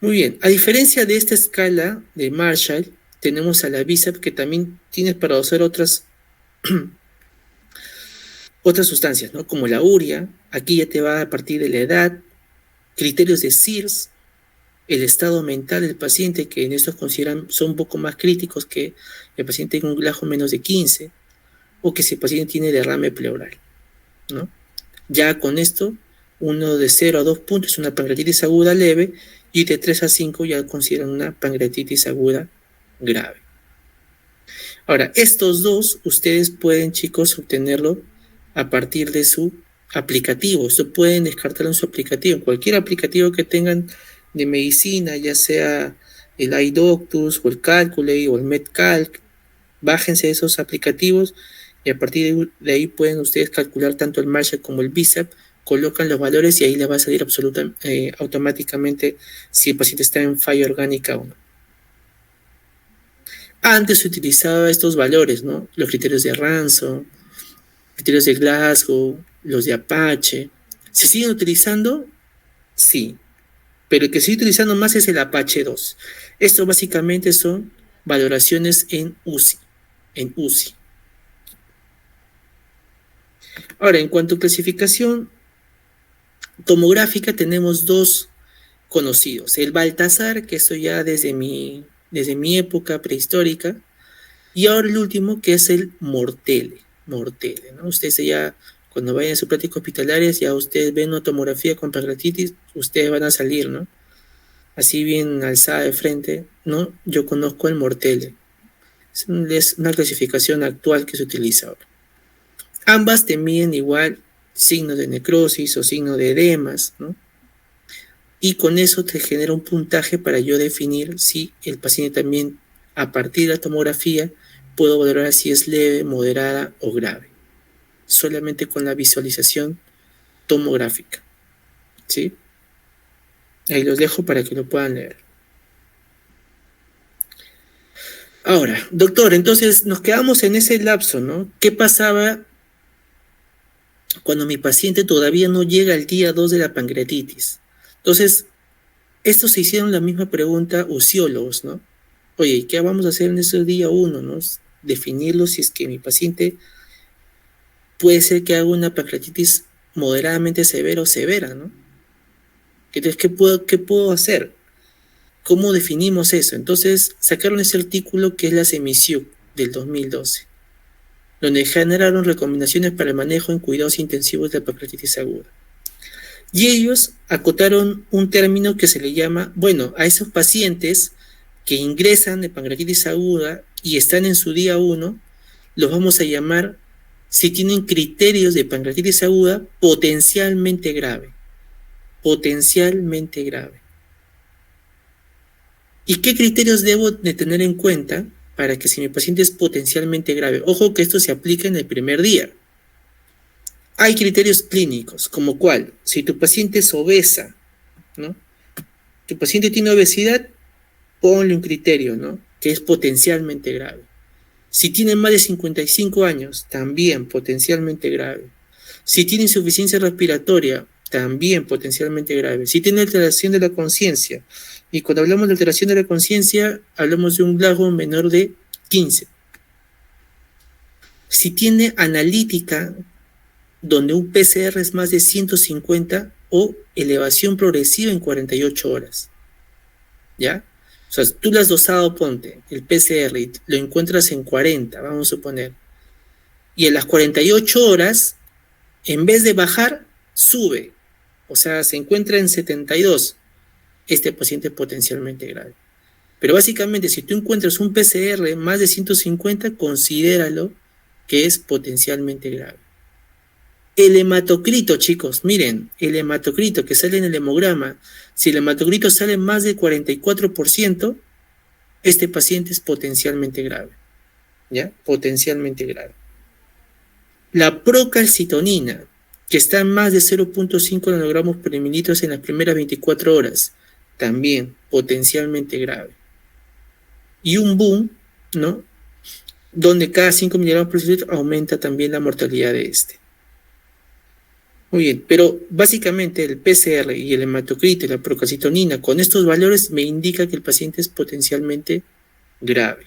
Muy bien, a diferencia de esta escala de Marshall, tenemos a la BISAP que también tienes para usar otras sustancias, ¿no? Como la urea, aquí ya te va a partir de la edad, criterios de Sears, el estado mental del paciente, que en estos son un poco más críticos que el paciente tenga un GLAJO menos de 15, o que si el paciente tiene derrame pleural, ¿no? Ya con esto, uno de 0 a 2 puntos es una pancreatitis aguda leve, y de 3 a 5 ya consideran una pancreatitis aguda grave. Ahora, estos dos, ustedes pueden, chicos, obtenerlo a partir de su aplicativo. Esto pueden descartarlo en su aplicativo. Cualquier aplicativo que tengan de medicina, ya sea el iDoctus o el Calculate o el MedCalc, bájense esos aplicativos y a partir de ahí pueden ustedes calcular tanto el Marshall como el BISAP, colocan los valores y ahí les va a salir automáticamente si el paciente está en falla orgánica o no. Antes se utilizaba estos valores, ¿no? Los criterios de Ransom, criterios de Glasgow, los de Apache. ¿Se siguen utilizando? Sí. Pero el que se sigue utilizando más es el Apache 2. Esto básicamente son valoraciones en UCI. Ahora, en cuanto a clasificación tomográfica, tenemos dos conocidos. El Baltasar, que eso ya desde mi época prehistórica, y ahora el último, que es el Mortelle, ¿no? Ustedes ya, cuando vayan a su práctica hospitalaria, ya ustedes ven una tomografía con pancreatitis, ustedes van a salir, ¿no? Así bien alzada de frente, ¿no? Yo conozco el Mortelle. Es una clasificación actual que se utiliza ahora. Ambas te miden igual signos de necrosis o signos de edemas, ¿no? Y con eso te genera un puntaje para yo definir si el paciente también, a partir de la tomografía, puedo valorar si es leve, moderada o grave. Solamente con la visualización tomográfica, ¿sí? Ahí los dejo para que lo puedan leer. Ahora, doctor, entonces nos quedamos en ese lapso, ¿no? ¿Qué pasaba cuando mi paciente todavía no llega al día 2 de la pancreatitis? Entonces, estos se hicieron la misma pregunta uciólogos, ¿no? Oye, ¿qué vamos a hacer en ese día 1, ¿no? Definirlo si es que mi paciente puede ser que haga una pancreatitis moderadamente severa o severa, ¿no? Entonces, ¿qué puedo hacer? ¿Cómo definimos eso? Entonces, sacaron ese artículo que es la SEMISIUC del 2012, donde generaron recomendaciones para el manejo en cuidados intensivos de la pancreatitis aguda. Y ellos acotaron un término que se le llama, bueno, a esos pacientes que ingresan de pancreatitis aguda y están en su día 1, los vamos a llamar, si tienen criterios de pancreatitis aguda, potencialmente grave. Potencialmente grave. ¿Y qué criterios debo de tener en cuenta para que si mi paciente es potencialmente grave? Ojo que esto se aplica en el primer día. hay criterios clínicos, como cuál, si tu paciente es obesa, ¿no? Tu paciente tiene obesidad, ponle un criterio, ¿no? Que es potencialmente grave. Si tiene más de 55 años, también potencialmente grave. Si tiene insuficiencia respiratoria, también potencialmente grave. Si tiene alteración de la conciencia, y cuando hablamos de alteración de la conciencia, hablamos de un Glasgow menor de 15. Si tiene analítica, donde un PCR es más de 150 o elevación progresiva en 48 horas. ¿Ya? O sea, tú lo has dosado, ponte, el PCR, y lo encuentras en 40, vamos a suponer. Y en las 48 horas, en vez de bajar, sube. O sea, se encuentra en 72. Este paciente es potencialmente grave. Pero básicamente, si tú encuentras un PCR más de 150, considéralo que es potencialmente grave. El hematocrito, chicos, miren, el hematocrito que sale en el hemograma, si el hematocrito sale más del 44%, este paciente es potencialmente grave, ¿ya? Potencialmente grave. La procalcitonina, que está en más de 0.5 nanogramos por mililitro en las primeras 24 horas, también potencialmente grave. Y un boom, ¿no? Donde cada 5 miligramos por mililitro aumenta también la mortalidad de este. Muy bien, pero básicamente el PCR y el hematocrito y la procalcitonina con estos valores me indica que el paciente es potencialmente grave.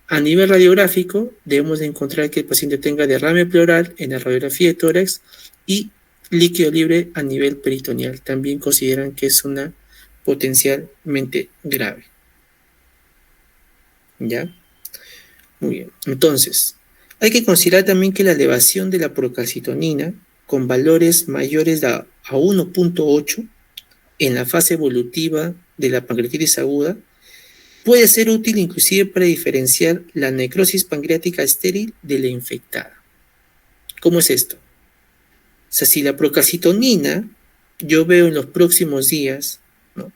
A nivel radiográfico debemos de encontrar que el paciente tenga derrame pleural en la radiografía de tórax y líquido libre a nivel peritoneal. También consideran que es una potencialmente grave. ¿Ya? Muy bien, entonces hay que considerar también que la elevación de la procalcitonina con valores mayores a 1.8 en la fase evolutiva de la pancreatitis aguda puede ser útil inclusive para diferenciar la necrosis pancreática estéril de la infectada. ¿Cómo es esto? O sea, si la procalcitonina, yo veo en los próximos días, ¿no?,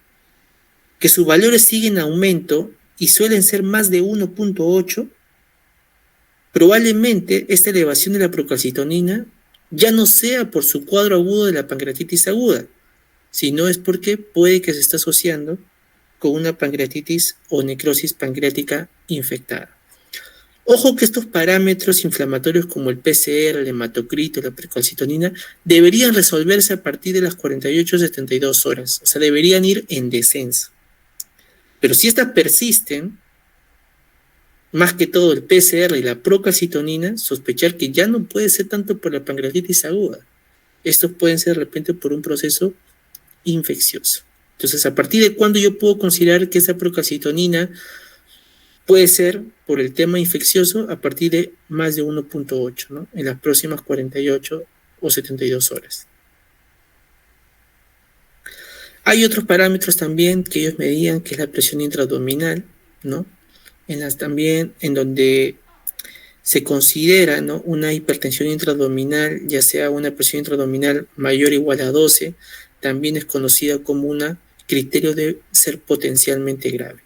que sus valores siguen en aumento y suelen ser más de 1.8, probablemente esta elevación de la procalcitonina ya no sea por su cuadro agudo de la pancreatitis aguda, sino es porque puede que se esté asociando con una pancreatitis o necrosis pancreática infectada. Ojo que estos parámetros inflamatorios como el PCR, el hematocrito, la procalcitonina, deberían resolverse a partir de las 48 a 72 horas, o sea, deberían ir en descenso. Pero si estas persisten, más que todo el PCR y la procalcitonina, sospechar que ya no puede ser tanto por la pancreatitis aguda. Estos pueden ser de repente por un proceso infeccioso. Entonces, ¿a partir de cuándo yo puedo considerar que esa procalcitonina puede ser por el tema infeccioso? A partir de más de 1.8, ¿no?, en las próximas 48 o 72 horas. Hay otros parámetros también que ellos medían, que es la presión intraabdominal, ¿no?, también en donde se considera, ¿no?, una hipertensión intraabdominal, ya sea una presión intraabdominal mayor o igual a 12, también es conocida como un criterio de ser potencialmente grave.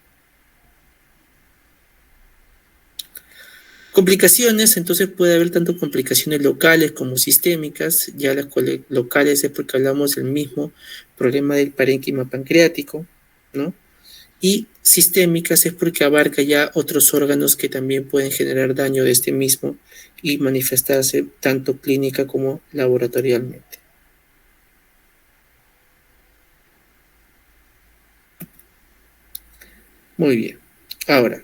Complicaciones, entonces puede haber tanto complicaciones locales como sistémicas. Ya las locales es porque hablamos del mismo problema del parénquima pancreático, ¿no? Y sistémicas es porque abarca ya otros órganos que también pueden generar daño de este mismo y manifestarse tanto clínica como laboratorialmente. Muy bien. Ahora,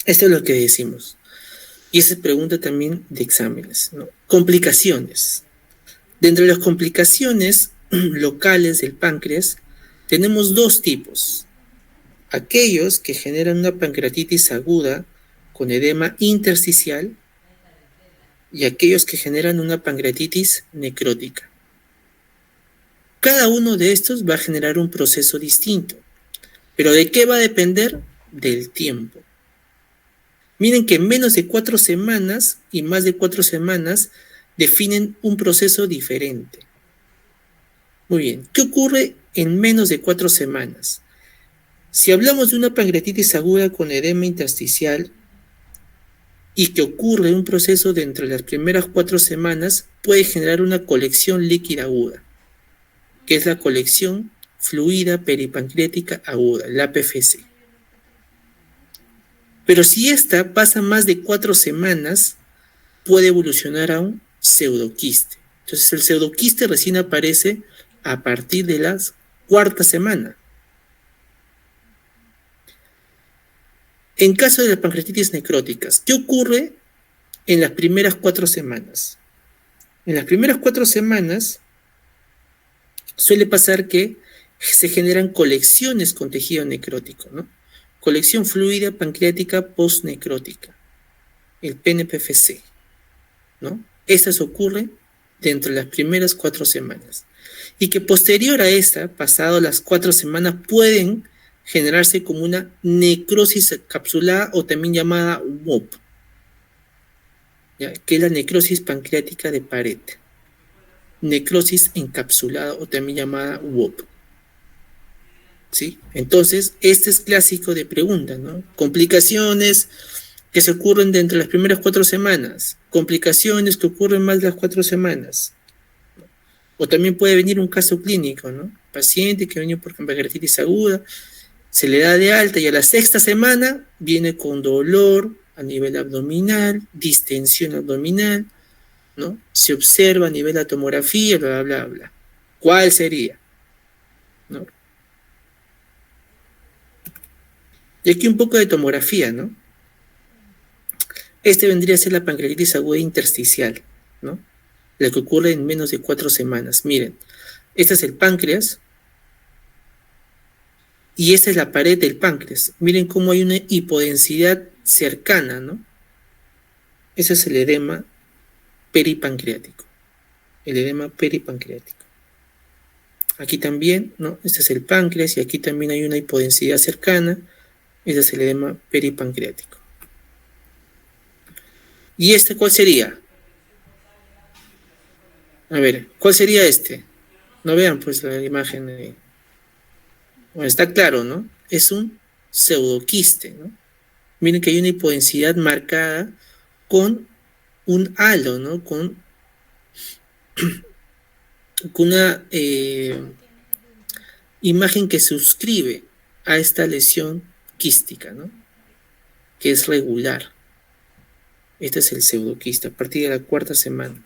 esto es lo que decimos. Y esa es pregunta también de exámenes, ¿no? Complicaciones. Dentro de las complicaciones locales del páncreas, tenemos dos tipos. Aquellos que generan una pancreatitis aguda con edema intersticial y aquellos que generan una pancreatitis necrótica. Cada uno de estos va a generar un proceso distinto. ¿Pero de qué va a depender? Del tiempo. Miren que menos de 4 semanas y más de 4 semanas definen un proceso diferente. Muy bien, ¿qué ocurre en menos de 4 semanas? Si hablamos de una pancreatitis aguda con edema intersticial y que ocurre un proceso de entre las primeras 4 semanas, puede generar una colección líquida aguda, que es la colección fluida peripancreática aguda, la PFC. Pero si esta pasa más de 4 semanas, puede evolucionar a un pseudoquiste. Entonces el pseudoquiste recién aparece a partir de la 4ª semana. En caso de las pancreatitis necróticas, ¿qué ocurre en las primeras 4 semanas? En las primeras 4 semanas suele pasar que se generan colecciones con tejido necrótico, ¿no? Colección fluida pancreática postnecrótica, el PNPFC, ¿no? Estas ocurren dentro de las primeras 4 semanas. Y que posterior a esta, pasado las 4 semanas, pueden generarse como una necrosis encapsulada o también llamada WOP, ¿ya? Que es la necrosis pancreática de pared. Necrosis encapsulada o también llamada WOP. ¿Sí? Entonces, este es clásico de pregunta, ¿no? Complicaciones que se ocurren dentro de las primeras 4 semanas, complicaciones que ocurren más de las 4 semanas. O también puede venir un caso clínico, ¿no? Paciente que viene por pancreatitis aguda, se le da de alta y a la 6ª semana viene con dolor a nivel abdominal, distensión abdominal, ¿no? Se observa a nivel de la tomografía, bla, bla, bla. ¿Cuál sería? ¿No? Y aquí un poco de tomografía, ¿no? Este vendría a ser la pancreatitis aguda intersticial, ¿no? La que ocurre en menos de 4 semanas. Miren, este es el páncreas y esta es la pared del páncreas. Miren cómo hay una hipodensidad cercana, ¿no? Ese es el edema peripancreático. El edema peripancreático. Aquí también, ¿no? Este es el páncreas y aquí también hay una hipodensidad cercana. Ese es el edema peripancreático. ¿Y este cuál sería? A ver, ¿cuál sería este? No vean pues la imagen. Bueno, está claro, ¿no? Es un pseudoquiste, ¿no? Miren que hay una hipodensidad marcada con un halo, ¿no? Con una imagen que suscribe a esta lesión quística, ¿no? Que es regular. Este es el pseudoquiste a partir de la 4ª semana.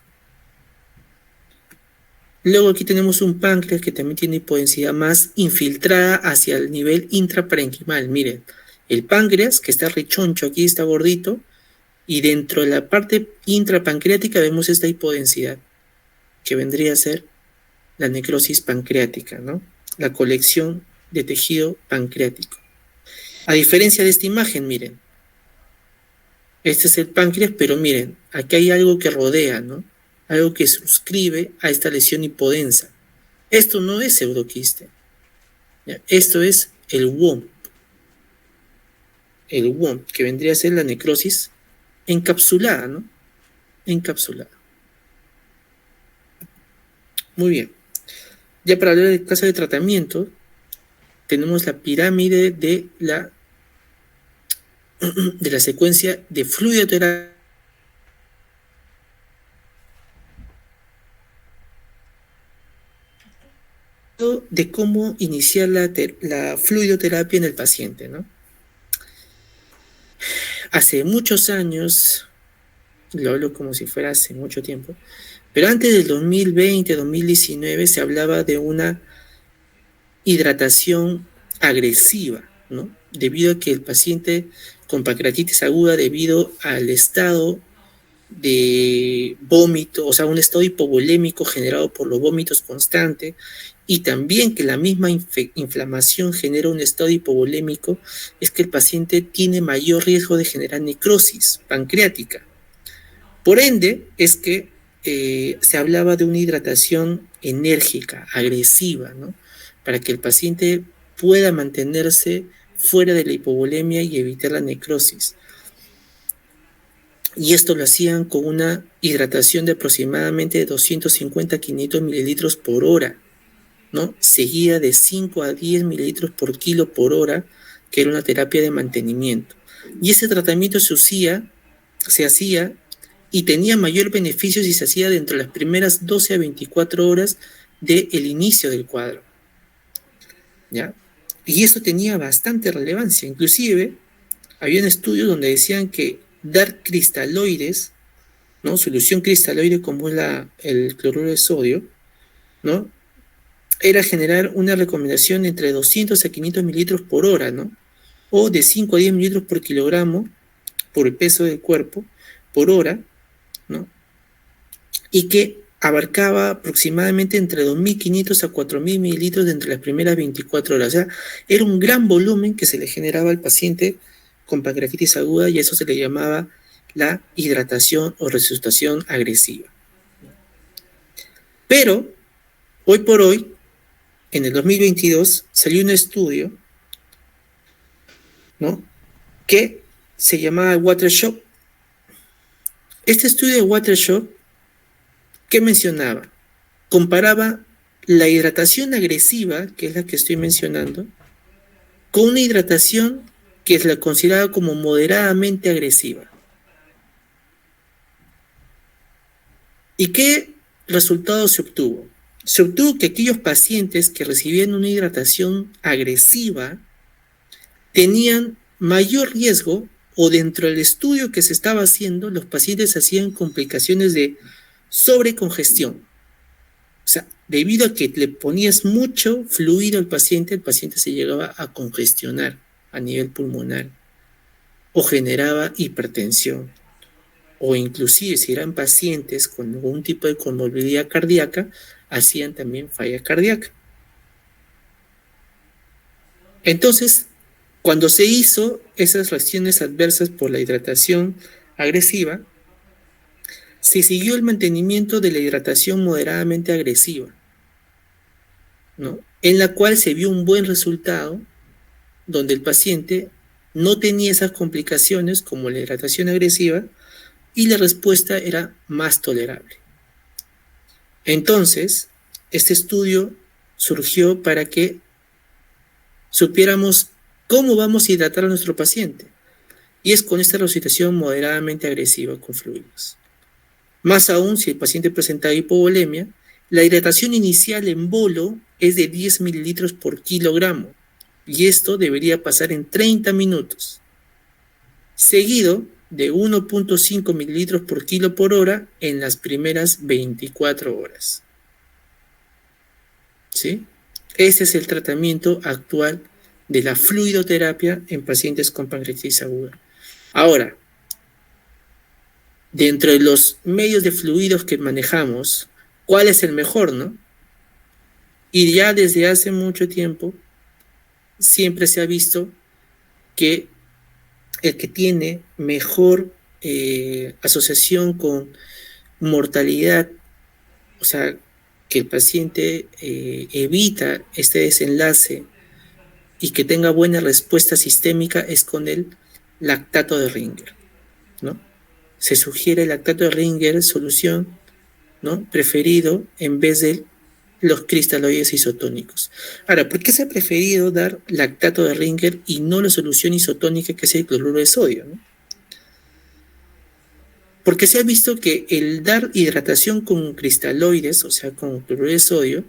Luego aquí tenemos un páncreas que también tiene hipodensidad más infiltrada hacia el nivel intraparenquimal. Miren, el páncreas que está rechoncho, aquí está gordito, y dentro de la parte intrapancreática vemos esta hipodensidad, que vendría a ser la necrosis pancreática, ¿no? La colección de tejido pancreático. A diferencia de esta imagen, miren, este es el páncreas, pero miren, aquí hay algo que rodea, ¿no? Algo que suscribe a esta lesión hipodensa. Esto no es pseudoquiste. ¿Ya? Esto es el WOMP. El WOMP, que vendría a ser la necrosis encapsulada, ¿no? Encapsulada. Muy bien. Ya para hablar del caso de tratamiento, tenemos la pirámide de la secuencia de fluidoterapia de cómo iniciar la fluidoterapia en el paciente, ¿no? Hace muchos años, lo hablo como si fuera hace mucho tiempo, pero antes del 2020, 2019 se hablaba de una hidratación agresiva, ¿no? Debido a que el paciente con pancreatitis aguda, debido al estado de vómito, o sea, un estado hipovolémico generado por los vómitos constantes, y también que la misma inflamación genera un estado hipovolémico, es que el paciente tiene mayor riesgo de generar necrosis pancreática. Por ende, es que se hablaba de una hidratación enérgica, agresiva, ¿no? Para que el paciente pueda mantenerse fuera de la hipovolemia y evitar la necrosis. Y esto lo hacían con una hidratación de aproximadamente 250 a 500 mililitros por hora, ¿no? Seguida de 5 a 10 mililitros por kilo por hora, que era una terapia de mantenimiento. Y ese tratamiento se hacía se hacía y tenía mayor beneficio si se hacía dentro de las primeras 12 a 24 horas del inicio del cuadro, ¿ya? Y eso tenía bastante relevancia. Inclusive, había un estudio donde decían que dar cristaloides, ¿no? Solución cristaloide como es el cloruro de sodio, ¿no? Era generar una recomendación entre 200 a 500 mililitros por hora, ¿no? O de 5 a 10 mililitros por kilogramo por el peso del cuerpo por hora, ¿no? Y que abarcaba aproximadamente entre 2.500 a 4.000 mililitros entre las primeras 24 horas. O sea, era un gran volumen que se le generaba al paciente con pancreatitis aguda y eso se le llamaba la hidratación o resucitación agresiva. Pero, hoy por hoy, en el 2022, salió un estudio, ¿no?, que se llamaba Water-Shot. Este estudio de Water-Shot, ¿qué mencionaba? Comparaba la hidratación agresiva, que es la que estoy mencionando, con una hidratación que es la considerada como moderadamente agresiva. ¿Y qué resultado se obtuvo? Se obtuvo que aquellos pacientes que recibían una hidratación agresiva tenían mayor riesgo, o dentro del estudio que se estaba haciendo, los pacientes hacían complicaciones de sobrecongestión. O sea, debido a que le ponías mucho fluido al paciente, el paciente se llegaba a congestionar a nivel pulmonar o generaba hipertensión. O inclusive si eran pacientes con algún tipo de comorbilidad cardíaca, hacían también falla cardíaca. Entonces, cuando se hizo esas reacciones adversas por la hidratación agresiva, se siguió el mantenimiento de la hidratación moderadamente agresiva, ¿no?, en la cual se vio un buen resultado, donde el paciente no tenía esas complicaciones como la hidratación agresiva y la respuesta era más tolerable. Entonces, este estudio surgió para que supiéramos cómo vamos a hidratar a nuestro paciente, y es con esta resucitación moderadamente agresiva con fluidos. Más aún si el paciente presenta hipovolemia, la hidratación inicial en bolo es de 10 mililitros por kilogramo, y esto debería pasar en 30 minutos, seguido de 1.5 mililitros por kilo por hora en las primeras 24 horas. ¿Sí? Ese es el tratamiento actual de la fluidoterapia en pacientes con pancreatitis aguda. Ahora, dentro de los medios de fluidos que manejamos, ¿cuál es el mejor, no? Y ya desde hace mucho tiempo siempre se ha visto que el que tiene mejor asociación con mortalidad, o sea, que el paciente evita este desenlace y que tenga buena respuesta sistémica, es con el lactato de Ringer, ¿no? Se sugiere el lactato de Ringer solución, ¿no?, preferido en vez de los cristaloides isotónicos. Ahora, ¿por qué se ha preferido dar lactato de Ringer y no la solución isotónica que es el cloruro de sodio, ¿no? Porque se ha visto que el dar hidratación con cristaloides, o sea, con cloruro de sodio,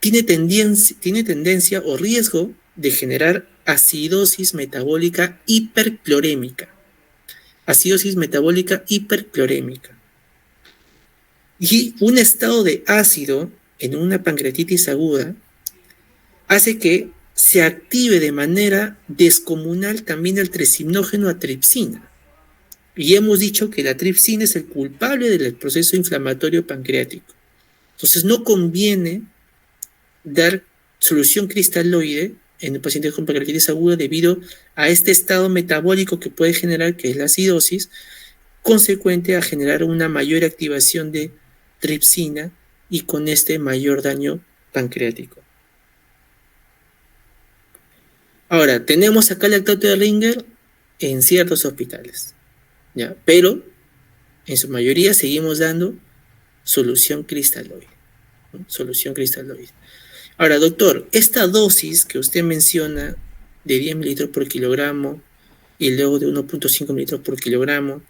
tiene tendencia o riesgo de generar acidosis metabólica hiperclorémica. Acidosis metabólica hiperclorémica. Y un estado de ácido en una pancreatitis aguda hace que se active de manera descomunal también el trisimnógeno a tripsina. Y hemos dicho que la tripsina es el culpable del proceso inflamatorio pancreático. Entonces no conviene dar solución cristaloide en el paciente con pancreatitis aguda debido a este estado metabólico que puede generar, que es la acidosis, consecuente a generar una mayor activación de tripsina y con este mayor daño pancreático. Ahora, tenemos acá el lactato de Ringer en ciertos hospitales, ¿ya? Pero en su mayoría seguimos dando solución cristaloide, ¿no? Solución cristaloide. Ahora, doctor, esta dosis que usted menciona de 10 mililitros por kilogramo y luego de 1.5 mililitros por kilogramo,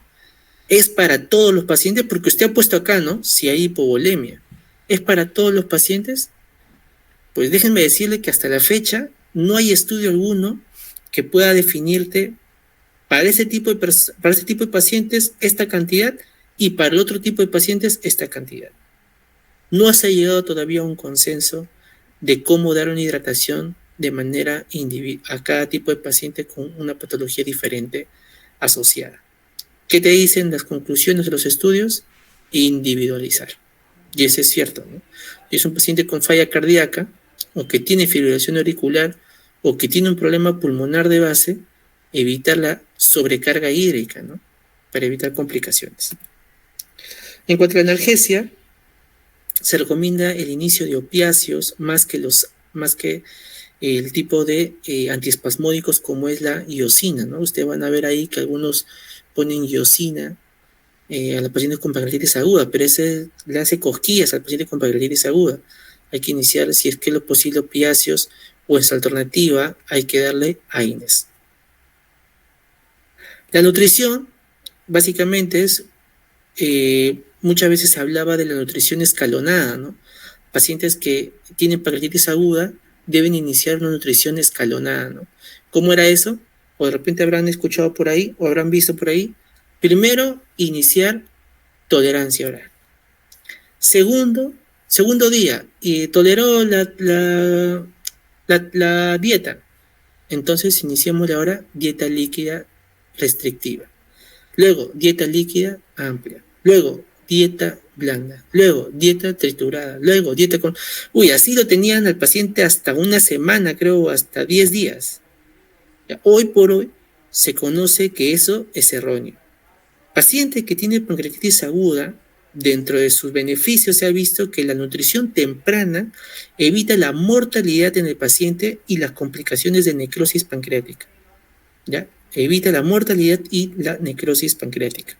¿Es para todos los pacientes? Porque usted ha puesto acá, ¿no? Si hay hipovolemia. ¿Es para todos los pacientes? Pues déjenme decirle que hasta la fecha no hay estudio alguno que pueda definirte para ese tipo de pacientes esta cantidad y para el otro tipo de pacientes esta cantidad. No se ha llegado todavía a un consenso de cómo dar una hidratación de manera individual a cada tipo de paciente con una patología diferente asociada. ¿Qué te dicen las conclusiones de los estudios? Individualizar. Y eso es cierto, ¿no? Si es un paciente con falla cardíaca, o que tiene fibrilación auricular, o que tiene un problema pulmonar de base, evitar la sobrecarga hídrica, ¿no? Para evitar complicaciones. En cuanto a la analgesia, se recomienda el inicio de opiáceos más que el tipo de antiespasmódicos como es la iosina, ¿no? Ustedes van a ver ahí que algunos ponen iosina a los pacientes con pancreatitis aguda, pero ese le hace cosquillas al paciente con pancreatitis aguda. Hay que iniciar, si es que es lo posible, opiáceos, o esa alternativa hay que darle AINES. La nutrición, básicamente es, muchas veces se hablaba de la nutrición escalonada, ¿no? Pacientes que tienen pancreatitis aguda deben iniciar una nutrición escalonada, ¿no? ¿Cómo era eso? O de repente habrán escuchado por ahí, o habrán visto por ahí. Primero, iniciar tolerancia oral. Segundo día, y toleró la dieta. Entonces iniciamos ahora dieta líquida restrictiva. Luego, dieta líquida amplia. Luego, dieta blanda. Luego, dieta triturada. Luego, dieta con... así lo tenían al paciente hasta una semana, creo, hasta 10 días. Hoy por hoy se conoce que eso es erróneo. Paciente que tiene pancreatitis aguda, dentro de sus beneficios se ha visto que la nutrición temprana evita la mortalidad en el paciente y las complicaciones de necrosis pancreática. ¿Ya? Evita la mortalidad y la necrosis pancreática.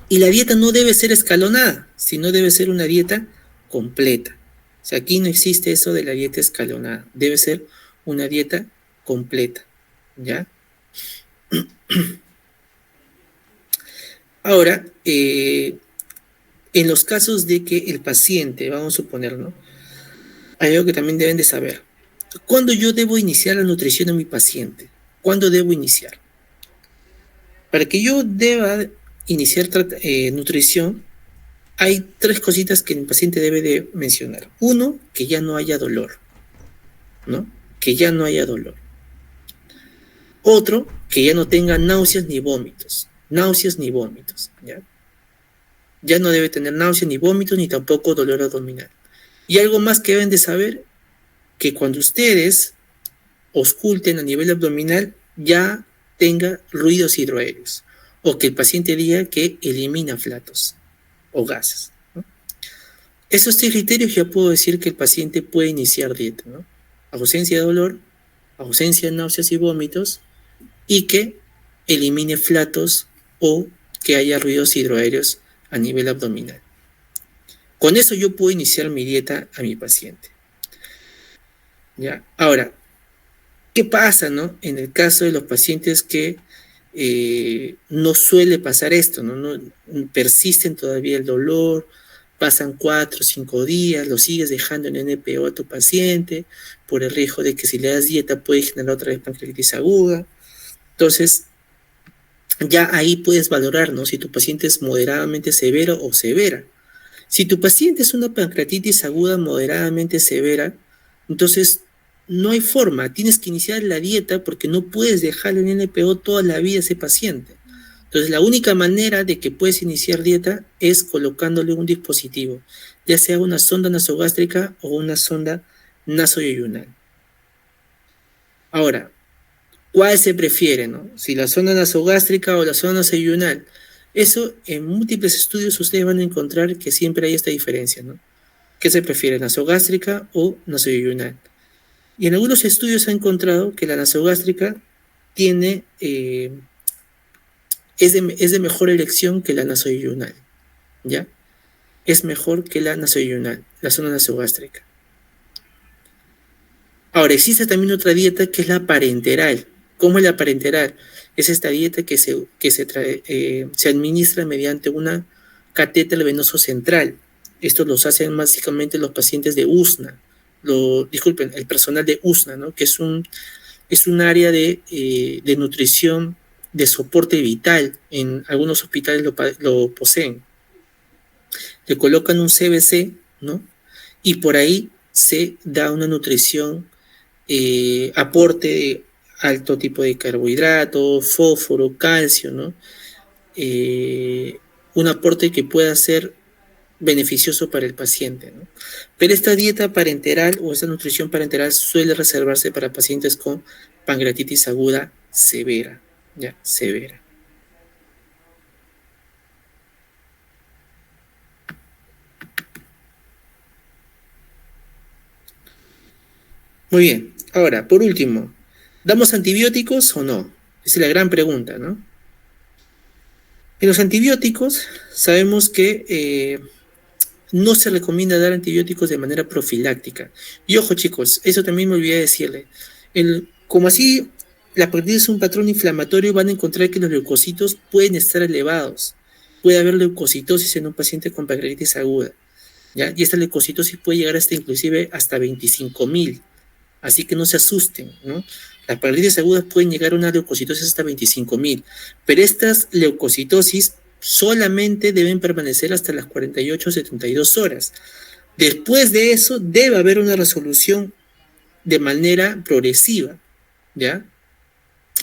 Y la dieta no debe ser escalonada, sino debe ser una dieta completa. O sea, aquí no existe eso de la dieta escalonada, debe ser una dieta completa. ¿Ya? Ahora, en los casos de que el paciente, vamos a suponer, ¿no? Hay algo que también deben de saber. ¿Cuándo yo debo iniciar la nutrición a mi paciente? ¿Cuándo debo iniciar? Para que yo deba iniciar nutrición, hay 3 cositas que el paciente debe de mencionar. 1, que ya no haya dolor, ¿no? Que ya no haya dolor. Otro, que ya no tenga náuseas ni vómitos. Náuseas ni vómitos, ¿ya? Ya no debe tener náuseas ni vómitos, ni tampoco dolor abdominal. Y algo más que deben de saber, que cuando ustedes ausculten a nivel abdominal, ya tenga ruidos hidroaéreos, o que el paciente diga que elimina flatos o gases, ¿no? Esos 3 criterios ya puedo decir que el paciente puede iniciar dieta, ¿no? Ausencia de dolor, ausencia de náuseas y vómitos, y que elimine flatos o que haya ruidos hidroaéreos a nivel abdominal. Con eso yo puedo iniciar mi dieta a mi paciente. ¿Ya? Ahora, ¿qué pasa, no? En el caso de los pacientes que no suele pasar esto, ¿no? No persisten todavía el dolor, pasan 4 o 5 días, lo sigues dejando en NPO a tu paciente por el riesgo de que si le das dieta puede generar otra vez pancreatitis aguda. Entonces, ya ahí puedes valorar, ¿no? Si tu paciente es moderadamente severo o severa. Si tu paciente es una pancreatitis aguda moderadamente severa, entonces no hay forma, tienes que iniciar la dieta porque no puedes dejar en NPO toda la vida a ese paciente. Entonces la única manera de que puedes iniciar dieta es colocándole un dispositivo, ya sea una sonda nasogástrica o una sonda nasoyeyunal. Ahora, ¿cuál se prefiere, no? Si la sonda nasogástrica o la sonda nasoyeyunal. Eso en múltiples estudios ustedes van a encontrar que siempre hay esta diferencia, ¿no? ¿Qué se prefiere, nasogástrica o nasoyeyunal? Y en algunos estudios se ha encontrado que la nasogástrica tiene, es de mejor elección que la nasoyeyunal, ¿ya? Es mejor que la nasoyeyunal, la sonda nasogástrica. Ahora, existe también otra dieta que es la parenteral. ¿Cómo es la parenteral? Es esta dieta que se administra mediante una catéter venoso central. Esto los hacen básicamente los pacientes de USNA, disculpen, el personal de USNA, ¿no? Que es un área de nutrición, de soporte vital. En algunos hospitales lo poseen. Le colocan un CBC, ¿no? Y por ahí se da una nutrición, aporte de alto tipo de carbohidratos, fósforo, calcio, ¿no? Un aporte que pueda ser beneficioso para el paciente, ¿no? Pero esta dieta parenteral o esta nutrición parenteral suele reservarse para pacientes con pancreatitis aguda severa, ya, severa. Muy bien, ahora, por último, ¿damos antibióticos o no? Esa es la gran pregunta, ¿no? En los antibióticos sabemos que no se recomienda dar antibióticos de manera profiláctica. Y ojo, chicos, eso también me olvidé decirle. Como así la pancreatitis es un patrón inflamatorio, van a encontrar que los leucocitos pueden estar elevados. Puede haber leucocitosis en un paciente con pancreatitis aguda, ¿ya? Y esta leucocitosis puede llegar inclusive hasta 25.000. Así que no se asusten, ¿no? Las pancreatitis agudas pueden llegar a una leucocitosis hasta 25.000, pero estas leucocitosis solamente deben permanecer hasta las 48 o 72 horas. Después de eso debe haber una resolución de manera progresiva, ¿ya?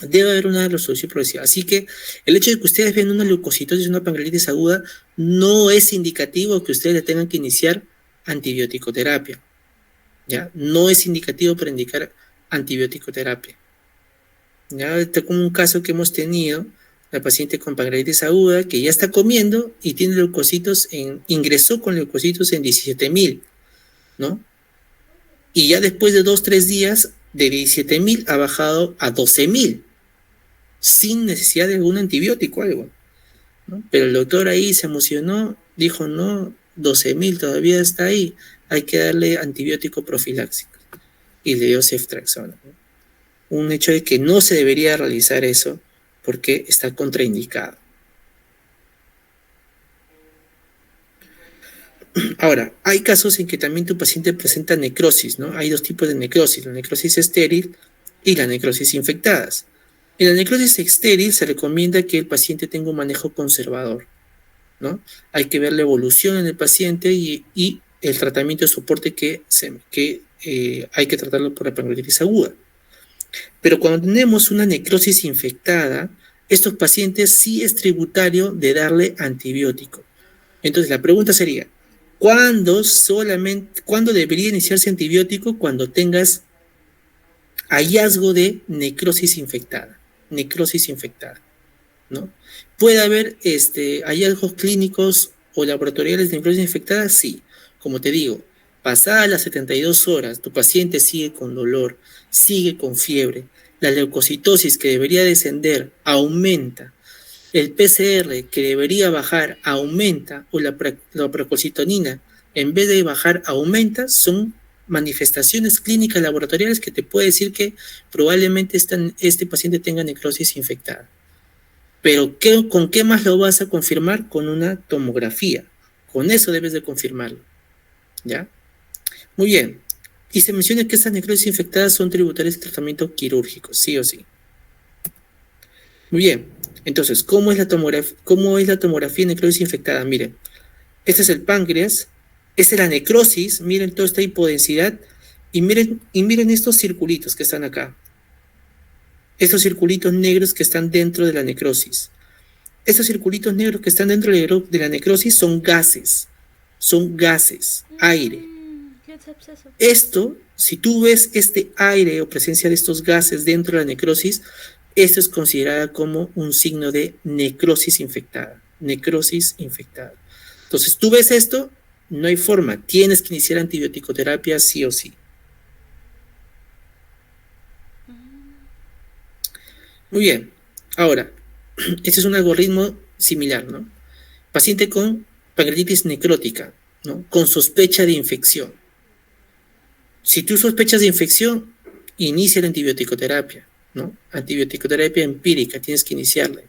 Debe haber una resolución progresiva. Así que el hecho de que ustedes vean una leucocitosis, una pancreatitis aguda, no es indicativo que ustedes le tengan que iniciar antibiótico-terapia, ¿ya? No es indicativo para indicar antibiótico-terapia. ¿Ya? Está como un caso que hemos tenido, la paciente con pancreatitis aguda que ya está comiendo y tiene leucocitos, ingresó con leucocitos en 17.000, ¿no? Y ya después de 2-3 días, de 17.000 ha bajado a 12.000, sin necesidad de algún antibiótico o algo, ¿no? Pero el doctor ahí se emocionó, dijo, no, 12.000 todavía está ahí, hay que darle antibiótico profiláctico. Y le dio ceftriaxona, ¿no? Un hecho de que no se debería realizar eso porque está contraindicado. Ahora, hay casos en que también tu paciente presenta necrosis, ¿no? Hay dos tipos de necrosis, la necrosis estéril y la necrosis infectadas. En la necrosis estéril se recomienda que el paciente tenga un manejo conservador, ¿no? Hay que ver la evolución en el paciente y el tratamiento de soporte que hay que tratarlo por la pancreatitis aguda. Pero cuando tenemos una necrosis infectada, estos pacientes sí es tributario de darle antibiótico. Entonces la pregunta sería, ¿cuándo debería iniciarse antibiótico? Cuando tengas hallazgo de necrosis infectada, ¿no? ¿Puede haber hallazgos clínicos o laboratoriales de necrosis infectada? Sí, como te digo, pasadas las 72 horas, tu paciente sigue con dolor, sigue con fiebre, la leucocitosis que debería descender aumenta, el PCR que debería bajar aumenta, o la procalcitonina en vez de bajar aumenta, son manifestaciones clínicas laboratoriales que te puede decir que probablemente este paciente tenga necrosis infectada. Pero ¿con qué más lo vas a confirmar? Con una tomografía. Con eso debes de confirmarlo, ¿ya? Muy bien. Y se menciona que estas necrosis infectadas son tributarias de tratamiento quirúrgico, sí o sí. Muy bien. Entonces, ¿cómo es la tomografía de necrosis infectada? Miren, este es el páncreas, esta es la necrosis, miren toda esta hipodensidad, y miren estos circulitos que están acá. Estos circulitos negros que están dentro de la necrosis. Estos circulitos negros que están dentro de la necrosis son gases, aire. Esto, si tú ves este aire o presencia de estos gases dentro de la necrosis, esto es considerada como un signo de necrosis infectada. Entonces, tú ves esto, no hay forma, tienes que iniciar antibiótico-terapia sí o sí. Muy bien, ahora, este es un algoritmo similar, ¿no? Paciente con pancreatitis necrótica, ¿no? Con sospecha de infección. Si tú sospechas de infección, inicia la antibiótico-terapia. ¿no? Antibiótico-terapia empírica, tienes que iniciarla.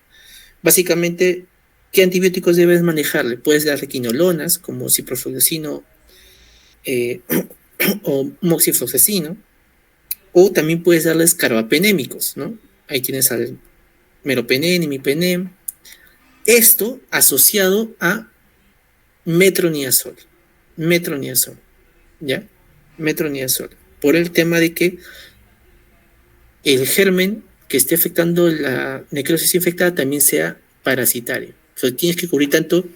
Básicamente, ¿qué antibióticos debes manejarle? Puedes darle quinolonas, como ciprofloxacino o moxifloxacino, o también puedes darles carbapenémicos, ¿no? Ahí tienes al meropenem, imipenem. Esto asociado a metronidazol, ¿ya? Metronidazol. Por el tema de que el germen que esté afectando la necrosis infectada también sea parasitario. O sea, tienes que cubrir tanto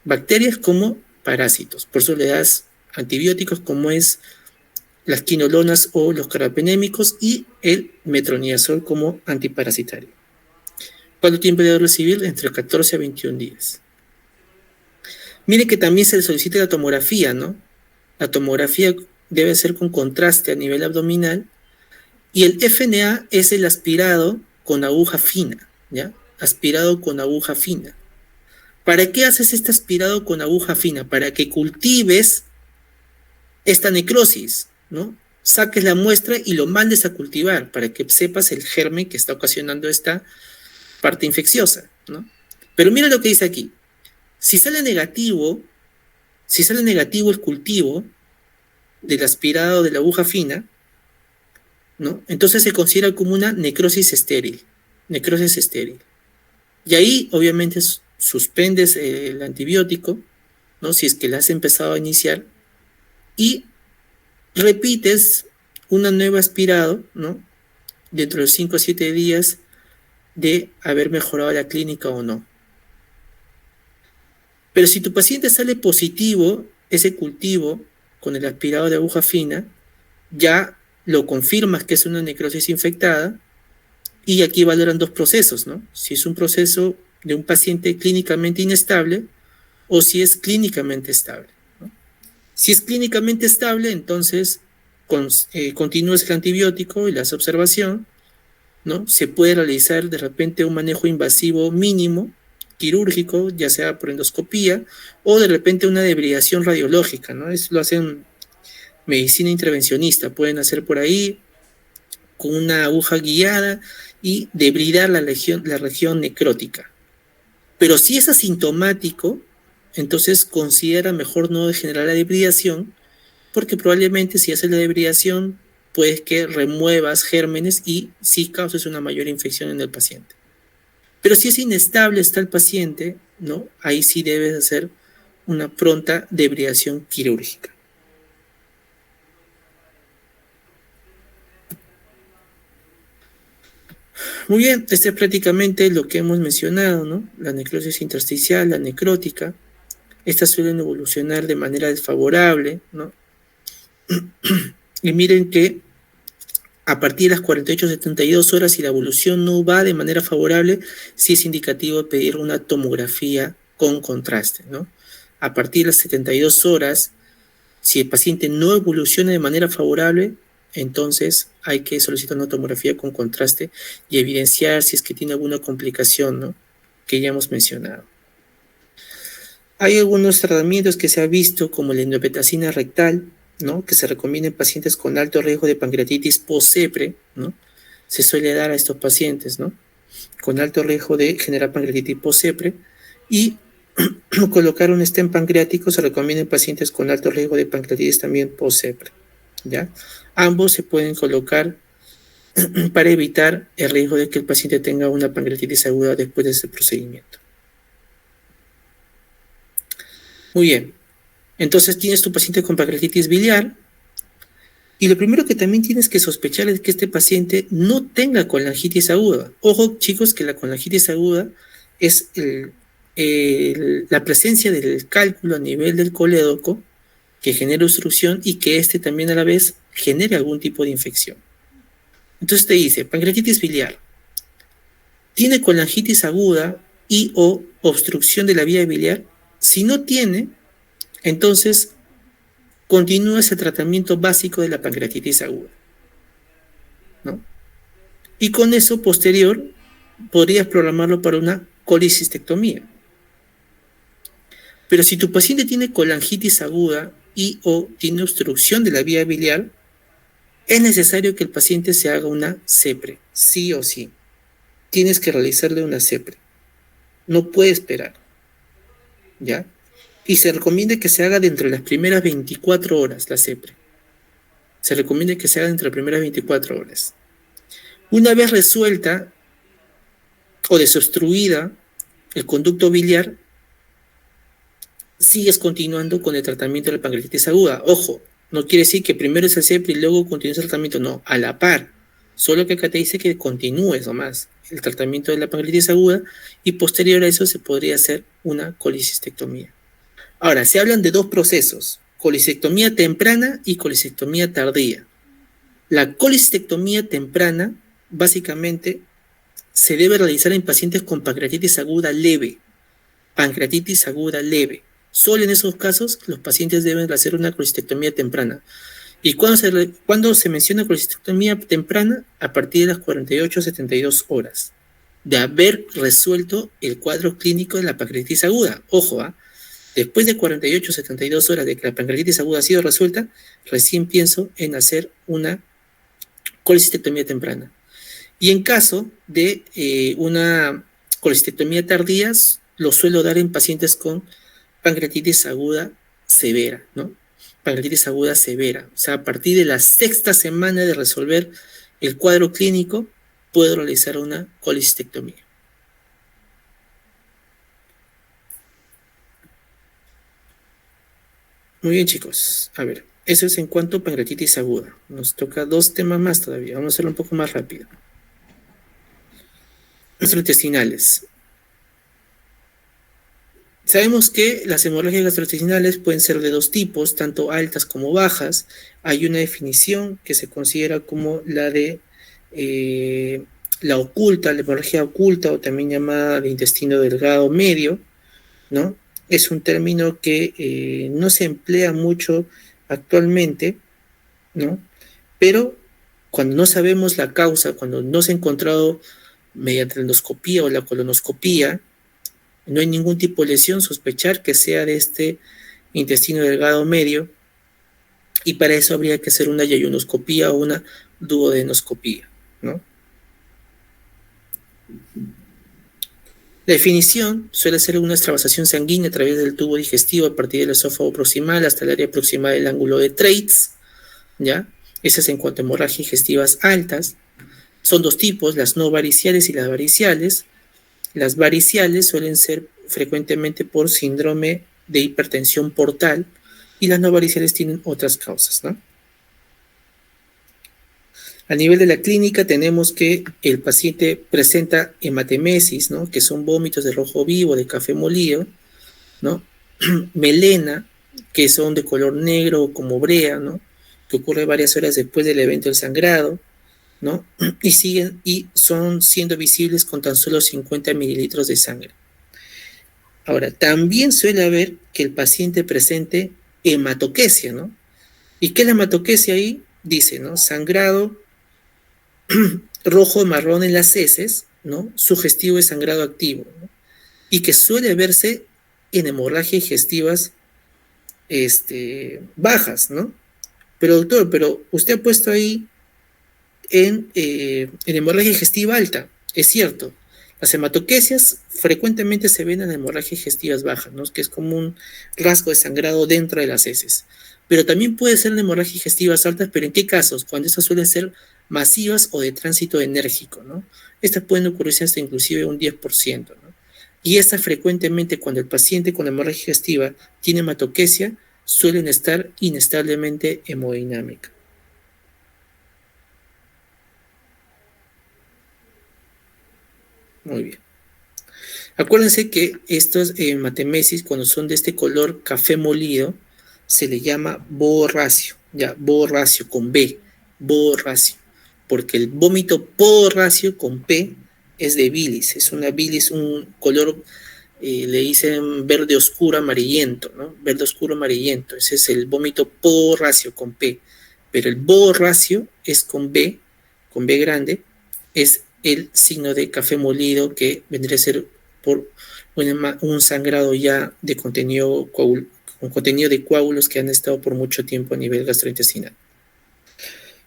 bacterias como parásitos. Por eso le das antibióticos como es las quinolonas o los carbapenémicos y el metronidazol como antiparasitario. ¿Cuánto tiempo debe recibir? Entre 14 a 21 días. Mire que también se le solicita la tomografía, ¿no? La tomografía debe ser con contraste a nivel abdominal y el FNA es el aspirado con aguja fina, ¿ya? Aspirado con aguja fina. ¿Para qué haces este aspirado con aguja fina? Para que cultives esta necrosis, ¿no? Saques la muestra y lo mandes a cultivar para que sepas el germen que está ocasionando esta parte infecciosa, ¿no? Pero mira lo que dice aquí. Si sale negativo el cultivo del aspirado de la aguja fina, ¿no? Entonces se considera como una necrosis estéril. Y ahí, obviamente, suspendes el antibiótico, ¿no? Si es que la has empezado a iniciar, y repites una nueva aspirado, ¿no? Dentro de 5 o 7 días de haber mejorado la clínica o no. Pero si tu paciente sale positivo, ese cultivo con el aspirado de aguja fina, ya lo confirmas que es una necrosis infectada, y aquí valoran dos procesos, ¿no? Si es un proceso de un paciente clínicamente inestable o si es clínicamente estable, ¿no? Si es clínicamente estable, entonces continúas el antibiótico y la observación, ¿no? Se puede realizar de repente un manejo invasivo mínimo, quirúrgico, ya sea por endoscopía, o de repente una debridación radiológica, ¿no? Eso lo hacen medicina intervencionista, pueden hacer por ahí con una aguja guiada y debridar la región necrótica. Pero si es asintomático, entonces considera mejor no generar la debridación, porque probablemente si haces la debridación, puedes que remuevas gérmenes y sí causes una mayor infección en el paciente. Pero si es inestable está el paciente, ¿no? Ahí sí debes hacer una pronta debridación quirúrgica. Muy bien, este es prácticamente lo que hemos mencionado, ¿no? La necrosis intersticial, la necrótica. Estas suelen evolucionar de manera desfavorable, ¿no? Y miren que a partir de las 48-72 horas, si la evolución no va de manera favorable, sí es indicativo pedir una tomografía con contraste, ¿no? A partir de las 72 horas, si el paciente no evoluciona de manera favorable, entonces hay que solicitar una tomografía con contraste y evidenciar si es que tiene alguna complicación, ¿no? Que ya hemos mencionado. Hay algunos tratamientos que se ha visto como la endopetacina rectal, ¿no? Que se recomienda en pacientes con alto riesgo de pancreatitis post-CEPRE, ¿no? Se suele dar a estos pacientes, ¿no? Con alto riesgo de generar pancreatitis post-CEPRE, y colocar un stent pancreático se recomienda en pacientes con alto riesgo de pancreatitis también post-CEPRE, ¿ya? Ambos se pueden colocar para evitar el riesgo de que el paciente tenga una pancreatitis aguda después de este procedimiento. Muy bien. Entonces tienes tu paciente con pancreatitis biliar, y lo primero que también tienes que sospechar es que este paciente no tenga colangitis aguda. Ojo, chicos, que la colangitis aguda es la presencia del cálculo a nivel del colédoco que genera obstrucción y que también a la vez genere algún tipo de infección. Entonces te dice, pancreatitis biliar, ¿tiene colangitis aguda y o obstrucción de la vía biliar? Si no tiene, entonces continúa ese tratamiento básico de la pancreatitis aguda, ¿no? Y con eso, posterior, podrías programarlo para una colicistectomía. Pero si tu paciente tiene colangitis aguda y o tiene obstrucción de la vía biliar, es necesario que el paciente se haga una CEPRE, sí o sí. Tienes que realizarle una CEPRE. No puede esperar, ¿ya? Y se recomienda que se haga dentro de las primeras 24 horas la CEPRE. Se recomienda que se haga dentro de las primeras 24 horas. Una vez resuelta o desobstruida el conducto biliar, sigues continuando con el tratamiento de la pancreatitis aguda. Ojo, no quiere decir que primero es el CEPRE y luego continúes el tratamiento, no, a la par. Solo que acá te dice que continúes nomás el tratamiento de la pancreatitis aguda y posterior a eso se podría hacer una colecistectomía. Ahora, se hablan de dos procesos, colecistectomía temprana y colecistectomía tardía. La colecistectomía temprana, básicamente, se debe realizar en pacientes con pancreatitis aguda leve. Pancreatitis aguda leve. Solo en esos casos, los pacientes deben hacer una colecistectomía temprana. ¿Y cuándo se menciona colecistectomía temprana? A partir de las 48 a 72 horas de haber resuelto el cuadro clínico de la pancreatitis aguda. Ojo, después de 48 a 72 horas de que la pancreatitis aguda ha sido resuelta, recién pienso en hacer una colecistectomía temprana. Y en caso de una colecistectomía tardía, lo suelo dar en pacientes con pancreatitis aguda severa, ¿no? Pancreatitis aguda severa. O sea, a partir de la sexta semana de resolver el cuadro clínico, puedo realizar una colecistectomía. Muy bien, chicos. A ver, eso es en cuanto a pancreatitis aguda. Nos toca dos temas más todavía. Vamos a hacerlo un poco más rápido. Gastrointestinales. Sabemos que las hemorragias gastrointestinales pueden ser de dos tipos, tanto altas como bajas. Hay una definición que se considera como la de la oculta, la hemorragia oculta, o también llamada de intestino delgado medio, ¿no? Es un término que no se emplea mucho actualmente, ¿no? Pero cuando no sabemos la causa, cuando no se ha encontrado mediante la endoscopía o la colonoscopía, no hay ningún tipo de lesión, sospechar que sea de este intestino delgado medio, y para eso habría que hacer una yayunoscopía o una duodenoscopía, ¿no? La definición suele ser una extravasación sanguínea a través del tubo digestivo a partir del esófago proximal hasta el área proximal del ángulo de Treitz, ¿ya? Ese es en cuanto a hemorragias digestivas altas. Son dos tipos, las no variciales y las variciales. Las variciales suelen ser frecuentemente por síndrome de hipertensión portal y las no variciales tienen otras causas, ¿no? A nivel de la clínica tenemos que el paciente presenta hematemesis, ¿no? Que son vómitos de rojo vivo, de café molido, ¿no? Melena, que son de color negro como brea, ¿no? Que ocurre varias horas después del evento del sangrado, ¿no? Y son siendo visibles con tan solo 50 mililitros de sangre. Ahora, también suele haber que el paciente presente hematoquesia, ¿no? ¿Y qué es la hematoquesia ahí? Dice, ¿no? Sangrado rojo marrón en las heces, ¿no? Sugestivo de sangrado activo, ¿no? Y que suele verse en hemorragias digestivas bajas, ¿no? Pero doctor, pero usted ha puesto ahí en hemorragia digestiva alta. Es cierto, las hematoquesias frecuentemente se ven en hemorragias digestivas bajas, ¿no? Que es como un rasgo de sangrado dentro de las heces. Pero también puede ser en hemorragias digestivas altas, pero ¿en qué casos? Cuando estas suelen ser masivas o de tránsito enérgico, ¿no? Estas pueden ocurrirse hasta inclusive un 10%, ¿no? Y estas frecuentemente, cuando el paciente con hemorragia digestiva tiene hematoquesia, suelen estar inestablemente hemodinámica. Muy bien. Acuérdense que estos hematemesis, cuando son de este color café molido, se le llama borracio, ya, borracio con B, borracio, porque el vómito borracio con P es de bilis, es una bilis, un color, le dicen verde oscuro amarillento, ¿no? Verde oscuro amarillento, ese es el vómito borracio con P, pero el borracio es con B grande, es el signo de café molido que vendría a ser por un sangrado ya de contenido, con contenido de coágulos que han estado por mucho tiempo a nivel gastrointestinal.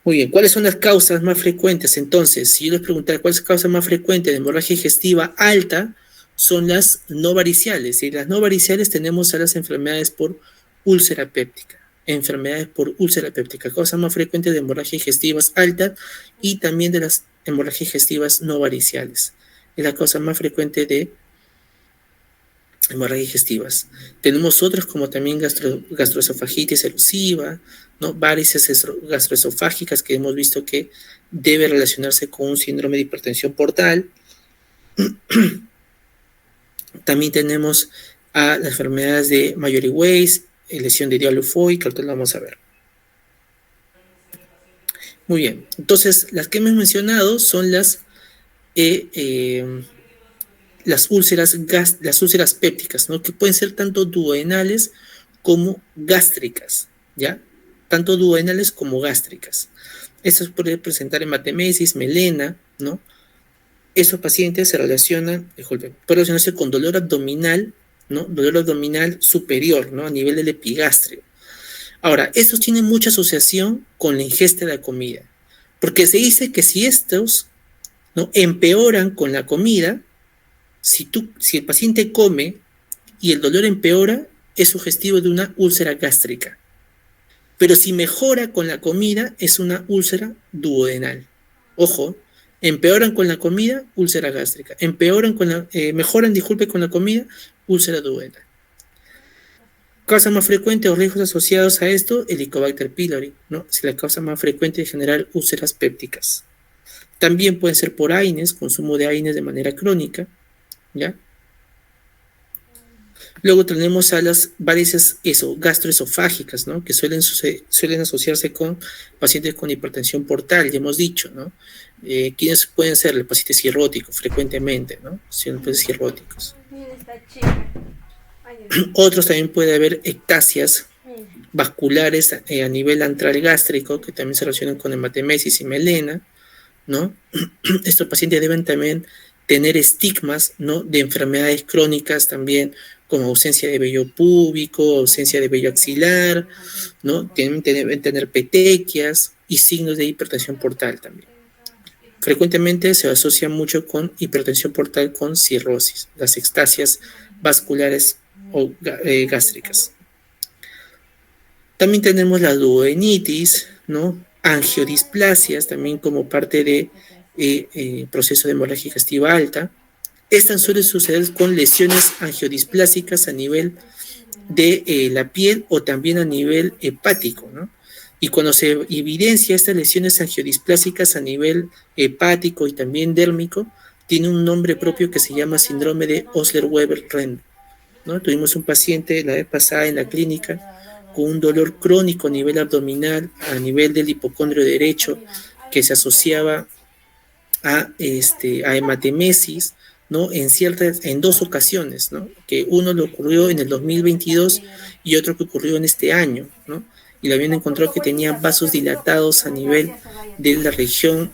Muy bien, ¿cuáles son las causas más frecuentes? Entonces, si yo les preguntara cuál es la causa más frecuente de hemorragia digestiva alta, son las no variciales. Y las no variciales tenemos a las enfermedades por úlcera péptica. Enfermedades por úlcera péptica, causa más frecuente de hemorragia digestivas alta y también de las hemorragias digestivas no variciales. Es la causa más frecuente de hemorragias digestivas. Tenemos otros como también gastroesofagitis erosiva, ¿no? Varices gastroesofágicas que hemos visto que debe relacionarse con un síndrome de hipertensión portal. También tenemos a las enfermedades de Mallory-Weiss, lesión de diablo que ahorita lo vamos a ver. Muy bien, entonces las que hemos mencionado son las úlceras pépticas, ¿no? Que pueden ser tanto duodenales como gástricas, ¿ya? Tanto duodenales como gástricas. Eso se puede presentar hematemesis, melena, ¿no? Esos pacientes se relacionan, puede relacionarse con dolor abdominal, ¿no? Dolor abdominal superior, ¿no? A nivel del epigastrio. Ahora, estos tienen mucha asociación con la ingesta de la comida, porque se dice que si estos, ¿no?, empeoran con la comida, si el paciente come y el dolor empeora, es sugestivo de una úlcera gástrica. Pero si mejora con la comida, es una úlcera duodenal. Ojo, empeoran con la comida, úlcera gástrica. Mejoran con la comida, úlcera duodenal. Causa más frecuente o riesgos asociados a esto, Helicobacter pylori, ¿no? Es la causa más frecuente de generar úlceras pépticas. También pueden ser por AINES, consumo de AINES de manera crónica, ¿ya? Luego tenemos a las varices gastroesofágicas, ¿no? Que suelen asociarse con pacientes con hipertensión portal, ya hemos dicho, ¿no? ¿Quiénes pueden ser? El paciente cirrótico, frecuentemente, ¿no? Siempre cirróticos. Otros también puede haber ectasias vasculares a nivel antral gástrico, que también se relacionan con hematemesis y melena, ¿no? Estos pacientes deben también tener estigmas, ¿no?, de enfermedades crónicas también, como ausencia de vello púbico, ausencia de vello axilar, ¿no? Deben tener petequias y signos de hipertensión portal también. Frecuentemente se asocia mucho con hipertensión portal con cirrosis, las ectasias vasculares o gástricas. También tenemos la duodenitis, ¿no? Angiodisplasias, también como parte de proceso de hemorragia digestiva alta. Estas suelen suceder con lesiones angiodisplásicas a nivel de la piel o también a nivel hepático, ¿no? Y cuando se evidencia estas lesiones angiodisplásicas a nivel hepático y también dérmico, tiene un nombre propio que se llama síndrome de Osler-Weber-Rendo, ¿no? Tuvimos un paciente la vez pasada en la clínica con un dolor crónico a nivel abdominal, a nivel del hipocondrio derecho, que se asociaba a hematemesis, ¿no? En dos ocasiones, ¿no? Que uno le ocurrió en el 2022 y otro que ocurrió en este año, ¿no? Y le habían encontrado que tenía vasos dilatados a nivel de la región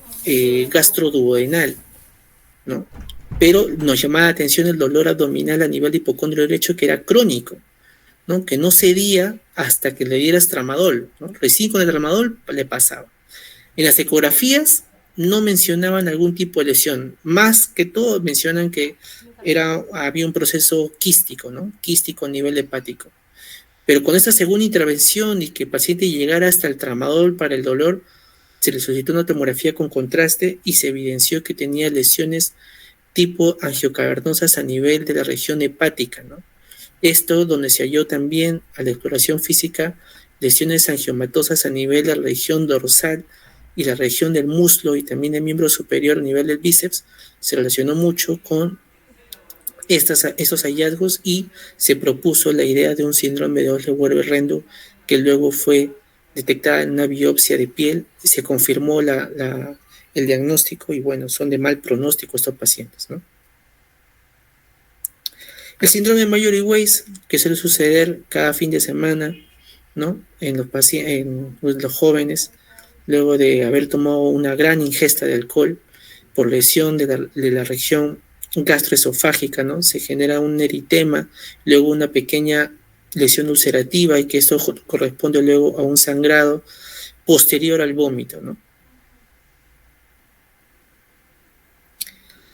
gastroduodenal, ¿no? Pero nos llamaba la atención el dolor abdominal a nivel de hipocondrio derecho, que era crónico, ¿no? Que no cedía hasta que le dieras tramadol, ¿no? Recién con el tramadol le pasaba. En las ecografías no mencionaban algún tipo de lesión, más que todo mencionan que había un proceso quístico, ¿no? Quístico a nivel hepático. Pero con esta segunda intervención y que el paciente llegara hasta el tramadol para el dolor, se le solicitó una tomografía con contraste y se evidenció que tenía lesiones tipo angiocavernosas a nivel de la región hepática, ¿no? Esto donde se halló también a la exploración física lesiones angiomatosas a nivel de la región dorsal y la región del muslo y también del miembro superior a nivel del bíceps, se relacionó mucho con estos hallazgos y se propuso la idea de un síndrome de Osler-Weber-Rendo que luego fue detectada en una biopsia de piel y se confirmó el diagnóstico y bueno, son de mal pronóstico estos pacientes, ¿no? El síndrome de Mallory-Weiss, que suele suceder cada fin de semana, ¿no? En los jóvenes, luego de haber tomado una gran ingesta de alcohol por lesión de la región gastroesofágica, ¿no? Se genera un eritema, luego una pequeña lesión ulcerativa y que esto corresponde luego a un sangrado posterior al vómito, ¿no?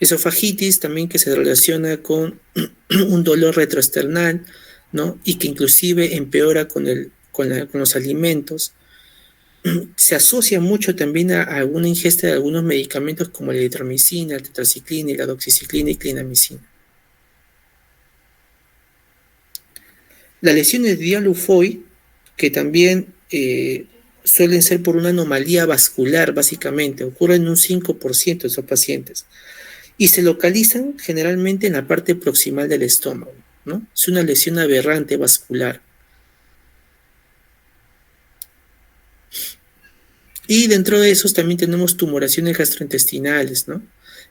Esofagitis también, que se relaciona con un dolor retroesternal, ¿no? Y que inclusive empeora con los alimentos. Se asocia mucho también a alguna ingesta de algunos medicamentos como la eritromicina, la tetraciclina, la doxiciclina y clindamicina. Las lesiones de Diallo-Foy, que también suelen ser por una anomalía vascular, básicamente, ocurren en un 5% de esos pacientes, y se localizan generalmente en la parte proximal del estómago, ¿no? Es una lesión aberrante vascular. Y dentro de esos también tenemos tumoraciones gastrointestinales, ¿no?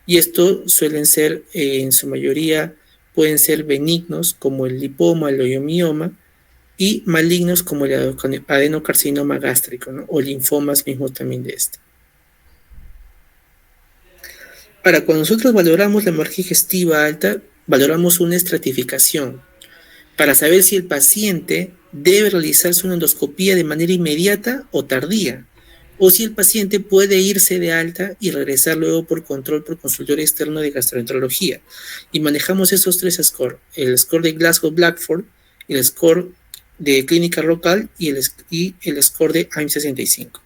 Y esto suelen ser, en su mayoría, pueden ser benignos, como el lipoma, el oiomioma, y malignos, como el adenocarcinoma gástrico, ¿no? O linfomas mismos también de este. Ahora, cuando nosotros valoramos la hemorragia digestiva alta, valoramos una estratificación para saber si el paciente debe realizarse una endoscopía de manera inmediata o tardía, o si el paciente puede irse de alta y regresar luego por control por consultorio externo de gastroenterología. Y manejamos esos tres scores: el score de Glasgow-Blackford, el score de clínica local y el score de AIM-65.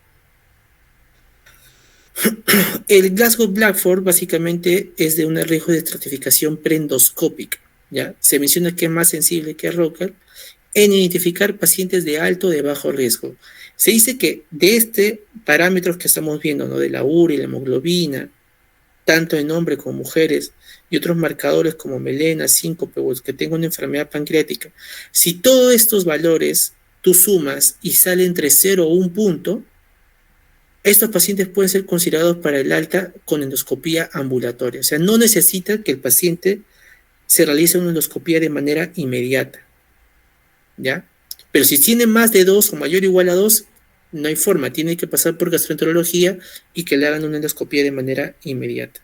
El Glasgow-Blackford básicamente es de un riesgo de estratificación preendoscópica, ¿ya? Se menciona que es más sensible que Rocker en identificar pacientes de alto o de bajo riesgo. Se dice que de parámetros que estamos viendo, ¿no? De la urea y la hemoglobina, tanto en hombres como mujeres, y otros marcadores como melena, síncope, o que tenga una enfermedad pancreática, si todos estos valores tú sumas y sale entre 0 o 1 punto, estos pacientes pueden ser considerados para el alta con endoscopía ambulatoria. O sea, no necesita que el paciente se realice una endoscopía de manera inmediata, ¿ya? Pero si tiene más de 2 o mayor o igual a 2, no hay forma, tiene que pasar por gastroenterología y que le hagan una endoscopía de manera inmediata.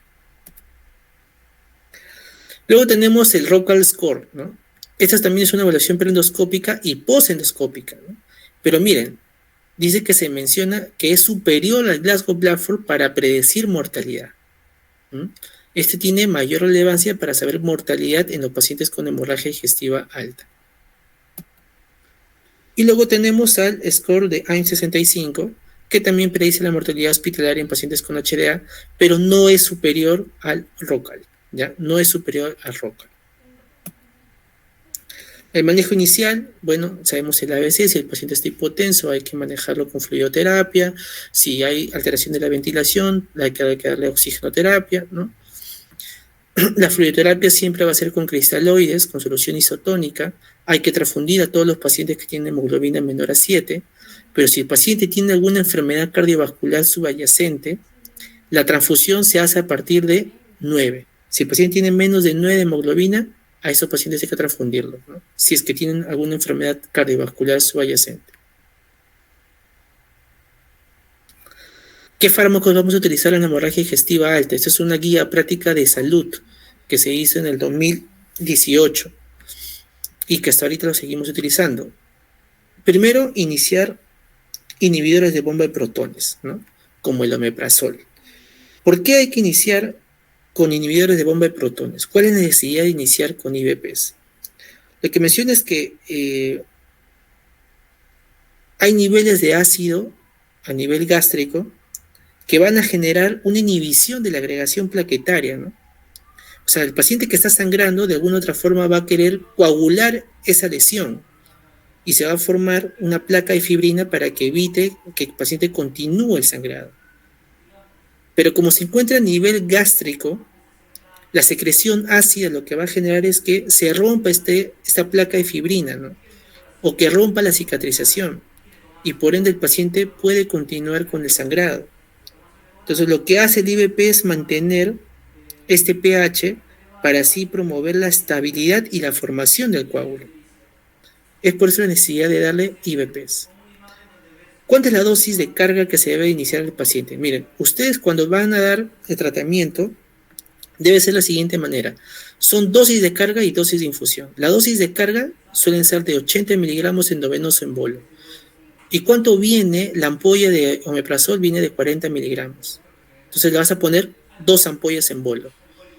Luego tenemos el ROCAL score, ¿no? Esta también es una evaluación preendoscópica y posendoscópica, ¿no? Pero miren, dice que se menciona que es superior al Glasgow-Blackford para predecir mortalidad. Este tiene mayor relevancia para saber mortalidad en los pacientes con hemorragia digestiva alta. Y luego tenemos al score de AIM-65, que también predice la mortalidad hospitalaria en pacientes con HDA, pero no es superior al ROCAL, ¿ya? No es superior al ROCAL. El manejo inicial, bueno, sabemos el ABC, si el paciente está hipotenso hay que manejarlo con fluidoterapia, si hay alteración de la ventilación hay que darle oxigenoterapia, ¿no? La fluidoterapia siempre va a ser con cristaloides, con solución isotónica. Hay que transfundir a todos los pacientes que tienen hemoglobina menor a 7, pero si el paciente tiene alguna enfermedad cardiovascular subyacente, la transfusión se hace a partir de 9. Si el paciente tiene menos de 9 de hemoglobina, a esos pacientes hay que transfundirlos, ¿no? Si es que tienen alguna enfermedad cardiovascular subyacente. ¿Qué fármacos vamos a utilizar en la hemorragia digestiva alta? Esta es una guía práctica de salud que se hizo en el 2018 y que hasta ahorita lo seguimos utilizando. Primero, iniciar inhibidores de bomba de protones, ¿no? Como el omeprazol. ¿Por qué hay que iniciar con inhibidores de bomba de protones? ¿Cuál es la necesidad de iniciar con IBPs? Lo que menciona es que hay niveles de ácido a nivel gástrico que van a generar una inhibición de la agregación plaquetaria, ¿no? O sea, el paciente que está sangrando de alguna otra forma va a querer coagular esa lesión y se va a formar una placa de fibrina para que evite que el paciente continúe el sangrado. Pero como se encuentra a nivel gástrico, la secreción ácida lo que va a generar es que se rompa esta placa de fibrina, ¿no? O que rompa la cicatrización y por ende el paciente puede continuar con el sangrado. Entonces lo que hace el IBP es mantener este pH para así promover la estabilidad y la formación del coágulo. Es por eso la necesidad de darle IBPs. ¿Cuánta es la dosis de carga que se debe iniciar al paciente? Miren, ustedes cuando van a dar el tratamiento debe ser la siguiente manera. Son dosis de carga y dosis de infusión. La dosis de carga suelen ser de 80 miligramos endovenoso en bolo. ¿Y cuánto viene? La ampolla de omeprazol viene de 40 miligramos. Entonces le vas a poner 2 ampollas en bolo.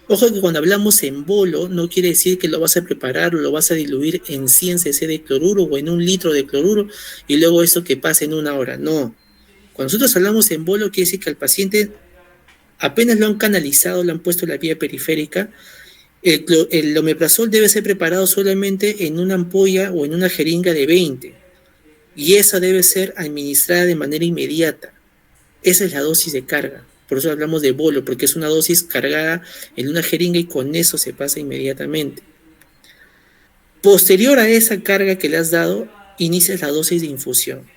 Ojo que cuando hablamos en bolo, no quiere decir que lo vas a preparar o lo vas a diluir en 100 cc de cloruro o en 1 litro de cloruro y luego eso que pase en 1 hora. No. Cuando nosotros hablamos en bolo, quiere decir que al paciente apenas lo han canalizado, le han puesto la vía periférica, el omeprazol debe ser preparado solamente en una ampolla o en una jeringa de 20 y esa debe ser administrada de manera inmediata. Esa es la dosis de carga. Por eso hablamos de bolo, porque es una dosis cargada en una jeringa y con eso se pasa inmediatamente. Posterior a esa carga que le has dado, inicias la dosis de infusión.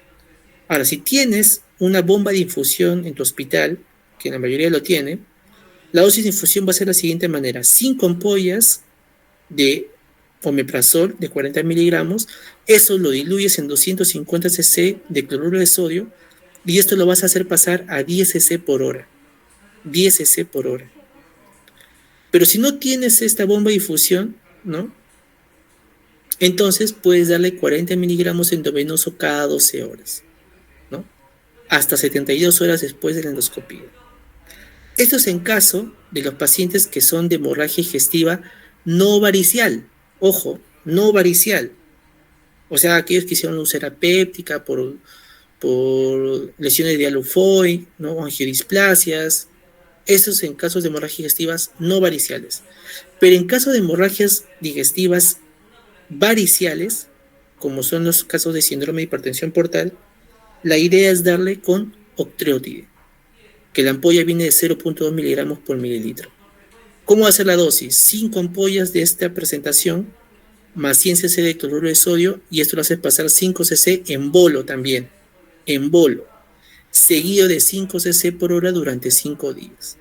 Ahora, si tienes una bomba de infusión en tu hospital, que la mayoría lo tiene, la dosis de infusión va a ser de la siguiente manera: 5 ampollas de omeprazol de 40 miligramos, eso lo diluyes en 250 cc de cloruro de sodio y esto lo vas a hacer pasar a 10 cc por hora. 10 cc por hora. Pero si no tienes esta bomba de infusión, ¿no? Entonces puedes darle 40 miligramos endovenoso cada 12 horas, ¿no? Hasta 72 horas después de la endoscopía. Esto es en caso de los pacientes que son de hemorragia digestiva no varicial. Ojo, no varicial. O sea, aquellos que hicieron úlcera péptica por lesiones de alufoy, ¿no? Angiodisplasias. Esos en casos de hemorragias digestivas no variciales. Pero en caso de hemorragias digestivas variciales, como son los casos de síndrome de hipertensión portal, la idea es darle con octreotide, que la ampolla viene de 0.2 miligramos por mililitro. ¿Cómo va a ser la dosis? 5 ampollas de esta presentación, más 100 cc de cloruro de sodio, y esto lo hace pasar 5 cc en bolo también, en bolo, seguido de 5 cc por hora durante 5 días.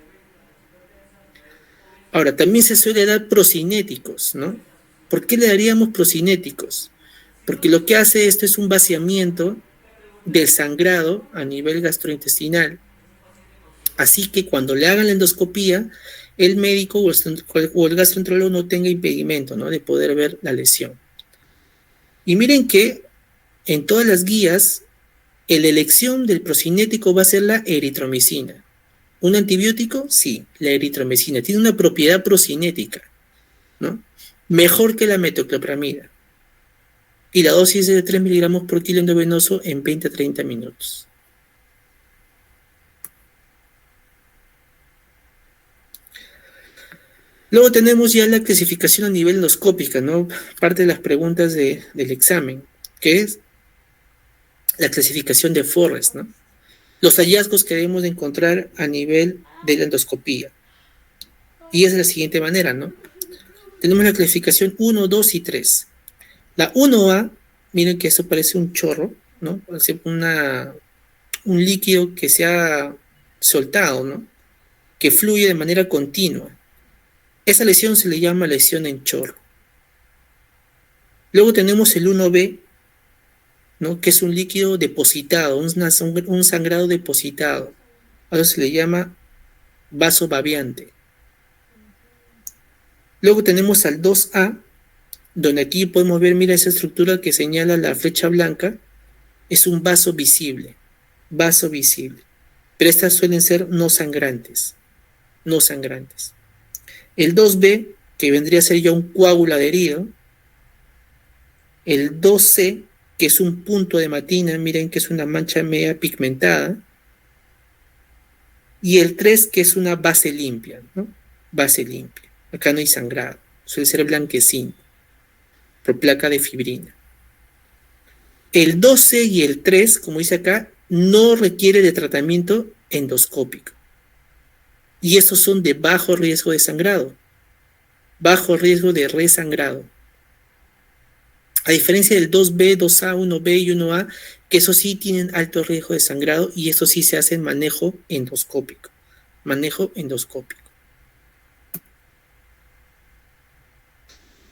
Ahora, también se suele dar procinéticos, ¿no? ¿Por qué le daríamos procinéticos? Porque lo que hace esto es un vaciamiento del sangrado a nivel gastrointestinal. Así que cuando le hagan la endoscopía, el médico o el gastroenterólogo no tenga impedimento, ¿no?, de poder ver la lesión. Y miren que en todas las guías, la elección del procinético va a ser la eritromicina. ¿Un antibiótico? Sí, la eritromicina. Tiene una propiedad procinética, ¿no? Mejor que la metoclopramida. Y la dosis es de 3 miligramos por kilo endovenoso en 20 a 30 minutos. Luego tenemos ya la clasificación a nivel endoscópica, ¿no? Parte de las preguntas del examen, que es la clasificación de Forrest, ¿no? Los hallazgos que debemos de encontrar a nivel de la endoscopía. Y es de la siguiente manera, ¿no? Tenemos la clasificación 1, 2 y 3. La 1A, miren que eso parece un chorro, ¿no? Parece un líquido que se ha soltado, ¿no? Que fluye de manera continua. Esa lesión se le llama lesión en chorro. Luego tenemos el 1B, ¿no?, que es un líquido depositado, un sangrado depositado. Ahora se le llama vaso babeante. Luego tenemos al 2A, donde aquí podemos ver, mira esa estructura que señala la flecha blanca, es un vaso visible, pero estas suelen ser no sangrantes. El 2B, que vendría a ser ya un coágulo adherido. El 2C, que es un punto de hematina, miren que es una mancha media pigmentada. Y el 3, que es una base limpia, ¿no? Base limpia. Acá no hay sangrado, suele ser blanquecino, por placa de fibrina. El 2C y el 3, como dice acá, no requiere de tratamiento endoscópico. Y estos son de bajo riesgo de sangrado, bajo riesgo de resangrado. A diferencia del 2B, 2A, 1B y 1A, que esos sí tienen alto riesgo de sangrado y eso sí se hace en manejo endoscópico.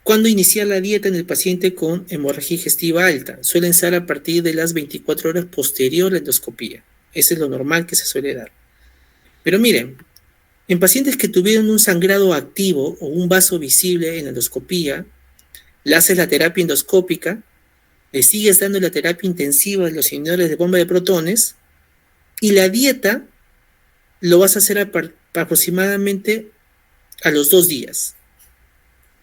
¿Cuándo iniciar la dieta en el paciente con hemorragia digestiva alta? Suelen ser a partir de las 24 horas posterior a la endoscopía. Ese es lo normal que se suele dar. Pero miren, en pacientes que tuvieron un sangrado activo o un vaso visible en la endoscopía, le haces la terapia endoscópica le sigues dando la terapia intensiva de los inhibidores de bomba de protones, y la dieta lo vas a hacer aproximadamente a los 2 días.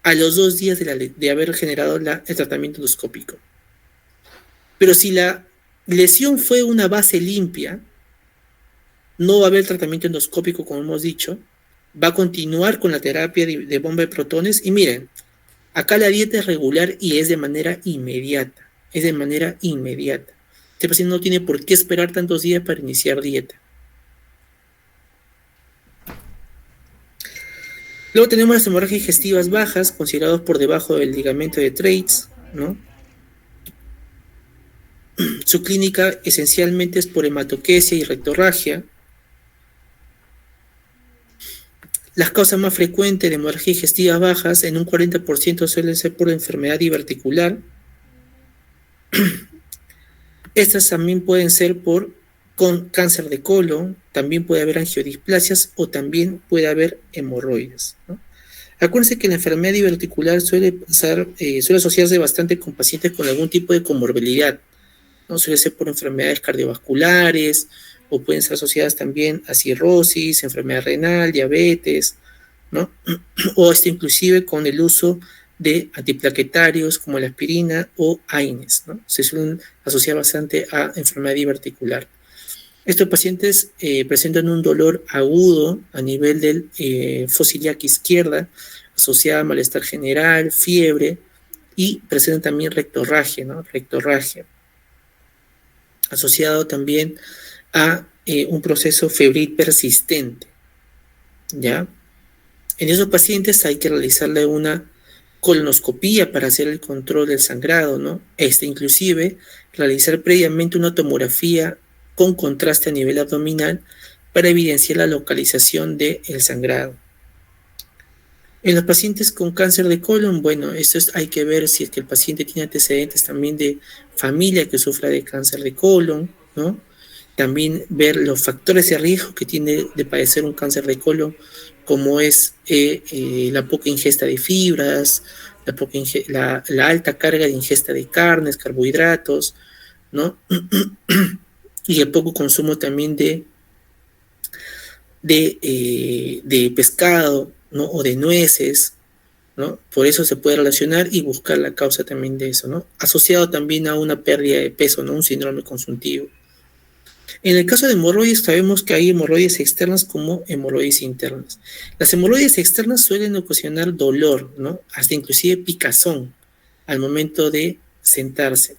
A los 2 días de haber generado el tratamiento endoscópico. Pero si la lesión fue una base limpia, no va a haber tratamiento endoscópico, como hemos dicho, va a continuar con la terapia de bomba de protones, y miren, acá la dieta es regular y es de manera inmediata, Este paciente no tiene por qué esperar tantos días para iniciar dieta. Luego tenemos las hemorragias digestivas bajas, considerados por debajo del ligamento de Treitz, ¿no? Su clínica esencialmente es por hematoquesia y rectorragia. Las causas más frecuentes de hemorragias digestivas bajas en un 40% suelen ser por enfermedad diverticular. Estas también pueden ser con cáncer de colon, también puede haber angiodisplasias o también puede haber hemorroides, ¿no? Acuérdense que la enfermedad diverticular suele asociarse bastante con pacientes con algún tipo de comorbilidad, ¿no? Suele ser por enfermedades cardiovasculares, o pueden ser asociadas también a cirrosis, enfermedad renal, diabetes, ¿no? O inclusive con el uso de antiplaquetarios como la aspirina o AINES, ¿no? Se suelen asociar bastante a enfermedad diverticular. Estos pacientes presentan un dolor agudo a nivel del fosa ilíaca izquierda, asociada a malestar general, fiebre, y presentan también rectorragia, ¿no? Rectorragia, asociado también a un proceso febril persistente, ¿ya? En esos pacientes hay que realizarle una colonoscopía para hacer el control del sangrado, ¿no? Inclusive realizar previamente una tomografía con contraste a nivel abdominal para evidenciar la localización del sangrado. En los pacientes con cáncer de colon, bueno, hay que ver si es que el paciente tiene antecedentes también de familia que sufra de cáncer de colon, ¿no? También ver los factores de riesgo que tiene de padecer un cáncer de colon, como es la poca ingesta de fibras, la alta carga de ingesta de carnes, carbohidratos, ¿no? Y el poco consumo también de pescado, ¿no? O de nueces, ¿no? Por eso se puede relacionar y buscar la causa también de eso, ¿no? Asociado también a una pérdida de peso, ¿no? Un síndrome consuntivo. En el caso de hemorroides, sabemos que hay hemorroides externas como hemorroides internas. Las hemorroides externas suelen ocasionar dolor, ¿no? Hasta inclusive picazón al momento de sentarse.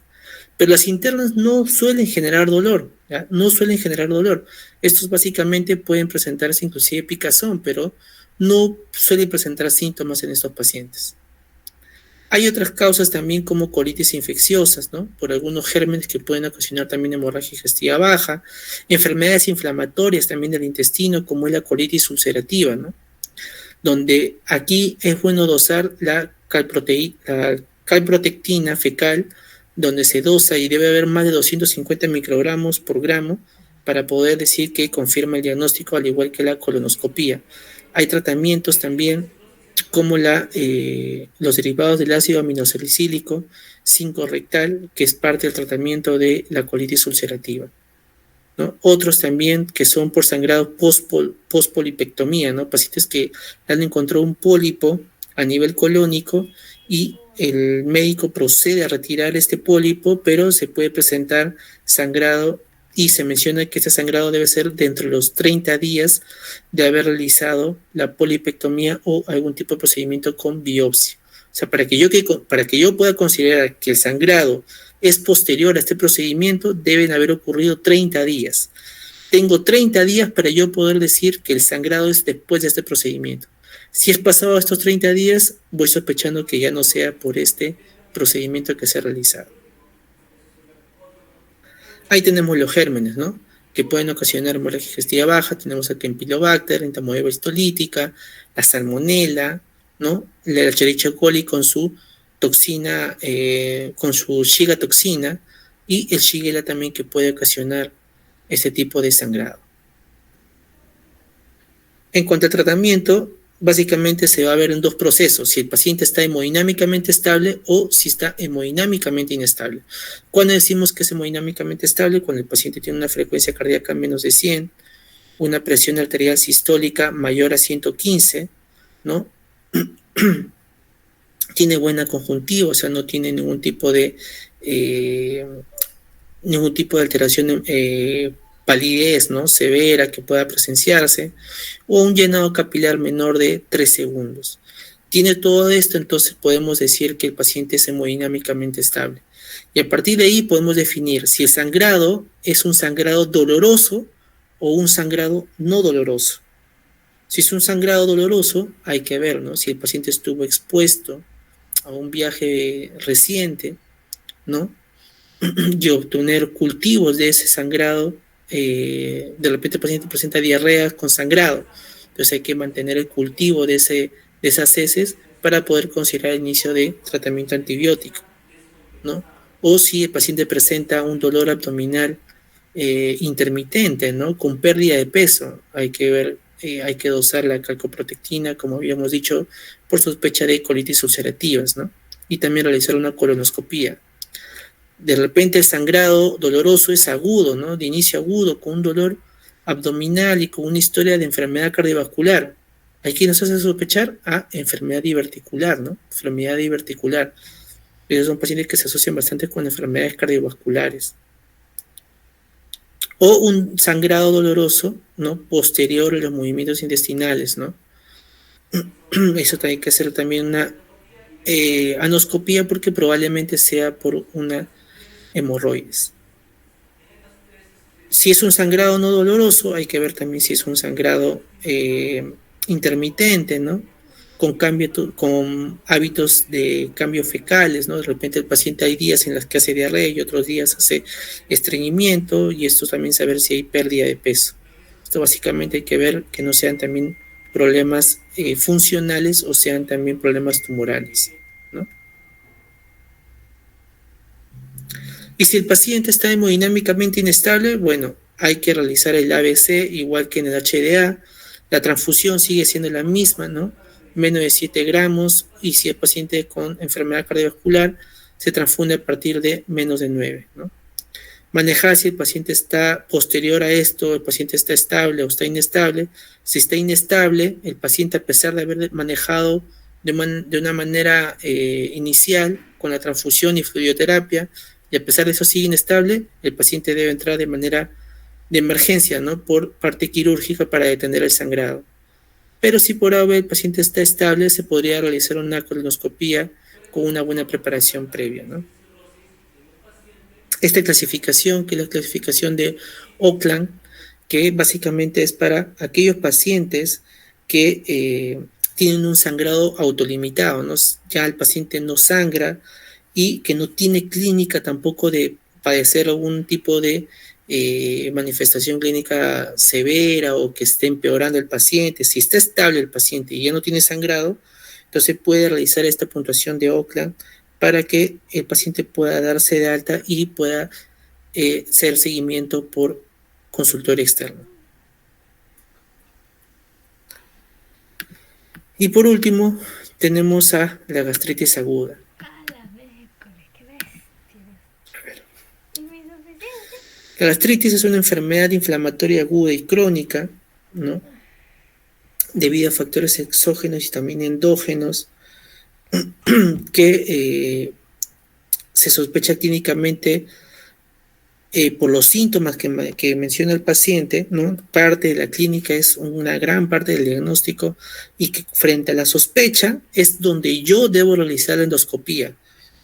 Pero las internas no suelen generar dolor, ¿ya? No suelen generar dolor. Estos básicamente pueden presentarse inclusive picazón, pero no suelen presentar síntomas en estos pacientes. Hay otras causas también como colitis infecciosas, ¿no? Por algunos gérmenes que pueden ocasionar también hemorragia digestiva baja, enfermedades inflamatorias también del intestino, como es la colitis ulcerativa, ¿no? Donde aquí es bueno dosar la calprotectina fecal, donde se dosa y debe haber más de 250 microgramos por gramo para poder decir que confirma el diagnóstico, al igual que la colonoscopía. Hay tratamientos también como los derivados del ácido aminosalicílico 5-rectal, que es parte del tratamiento de la colitis ulcerativa, ¿no? Otros también que son por sangrado post-polipectomía, ¿no? Pacientes que han encontrado un pólipo a nivel colónico y el médico procede a retirar este pólipo, pero se puede presentar sangrado, y se menciona que este sangrado debe ser dentro de los 30 días de haber realizado la polipectomía o algún tipo de procedimiento con biopsia. O sea, para que yo pueda considerar que el sangrado es posterior a este procedimiento, deben haber ocurrido 30 días. Tengo 30 días para yo poder decir que el sangrado es después de este procedimiento. Si es pasado estos 30 días, voy sospechando que ya no sea por este procedimiento que se ha realizado. Ahí tenemos los gérmenes, ¿no? Que pueden ocasionar hemorragia digestiva baja. Tenemos el Campylobacter, Entamoeba histolítica, la Salmonella, ¿no? La Escherichia coli con su toxina, con su Shiga toxina, y el Shigella también, que puede ocasionar este tipo de sangrado. En cuanto al tratamiento, básicamente se va a ver en dos procesos, si el paciente está hemodinámicamente estable o si está hemodinámicamente inestable. Cuando decimos que es hemodinámicamente estable, cuando el paciente tiene una frecuencia cardíaca menos de 100, una presión arterial sistólica mayor a 115, ¿no? Tiene buena conjuntiva, o sea, no tiene ningún tipo de alteración, palidez, ¿no? Severa que pueda presenciarse, o un llenado capilar menor de 3 segundos. Tiene todo esto, entonces podemos decir que el paciente es hemodinámicamente estable. Y a partir de ahí podemos definir si el sangrado es un sangrado doloroso o un sangrado no doloroso. Si es un sangrado doloroso, hay que ver, ¿no? Si el paciente estuvo expuesto a un viaje reciente, ¿no? Y obtener cultivos de ese sangrado. De repente el paciente presenta diarrea con sangrado, entonces hay que mantener el cultivo de esas heces para poder considerar el inicio de tratamiento antibiótico, ¿no? O si el paciente presenta un dolor abdominal intermitente, ¿no? Con pérdida de peso, hay que ver, hay que dosar la calcoprotectina, como habíamos dicho, por sospecha de colitis ulcerativas, ¿no? Y también realizar una colonoscopía. De repente el sangrado doloroso es agudo, ¿no? De inicio agudo, con un dolor abdominal y con una historia de enfermedad cardiovascular. Aquí nos hace sospechar a enfermedad diverticular, ¿no? Enfermedad diverticular. Esos son pacientes que se asocian bastante con enfermedades cardiovasculares. O un sangrado doloroso, ¿no? Posterior a los movimientos intestinales, ¿no? Eso hay que hacer también una anoscopía porque probablemente sea por una hemorroides. Si es un sangrado no doloroso, hay que ver también si es un sangrado intermitente, ¿no? Con hábitos de cambio fecales, ¿no? De repente el paciente hay días en los que hace diarrea y otros días hace estreñimiento, y esto también saber si hay pérdida de peso. Esto básicamente hay que ver que no sean también problemas funcionales o sean también problemas tumorales, ¿no? Y si el paciente está hemodinámicamente inestable, bueno, hay que realizar el ABC igual que en el HDA. La transfusión sigue siendo la misma, ¿no? Menos de 7 gramos, y si el paciente con enfermedad cardiovascular se transfunde a partir de menos de 9, ¿no? Manejar si el paciente está posterior a esto, el paciente está estable o está inestable. Si está inestable, el paciente, a pesar de haber manejado de una manera inicial con la transfusión y fluidoterapia, y a pesar de eso sigue inestable, el paciente debe entrar de manera de emergencia, ¿no? Por parte quirúrgica para detener el sangrado. Pero si por ahora el paciente está estable, se podría realizar una colonoscopía con una buena preparación previa, ¿no? Esta clasificación, que es la clasificación de Oakland, que básicamente es para aquellos pacientes que tienen un sangrado autolimitado, ¿no? Ya el paciente no sangra y que no tiene clínica tampoco de padecer algún tipo de manifestación clínica severa o que esté empeorando el paciente. Si está estable el paciente y ya no tiene sangrado, entonces puede realizar esta puntuación de Oakland para que el paciente pueda darse de alta y pueda hacer seguimiento por consultorio externo. Y por último, tenemos a la gastritis aguda. La gastritis es una enfermedad inflamatoria aguda y crónica, ¿no? Debido a factores exógenos y también endógenos, que se sospecha clínicamente por los síntomas que menciona el paciente, ¿no? Parte de la clínica es una gran parte del diagnóstico, y que frente a la sospecha es donde yo debo realizar la endoscopía.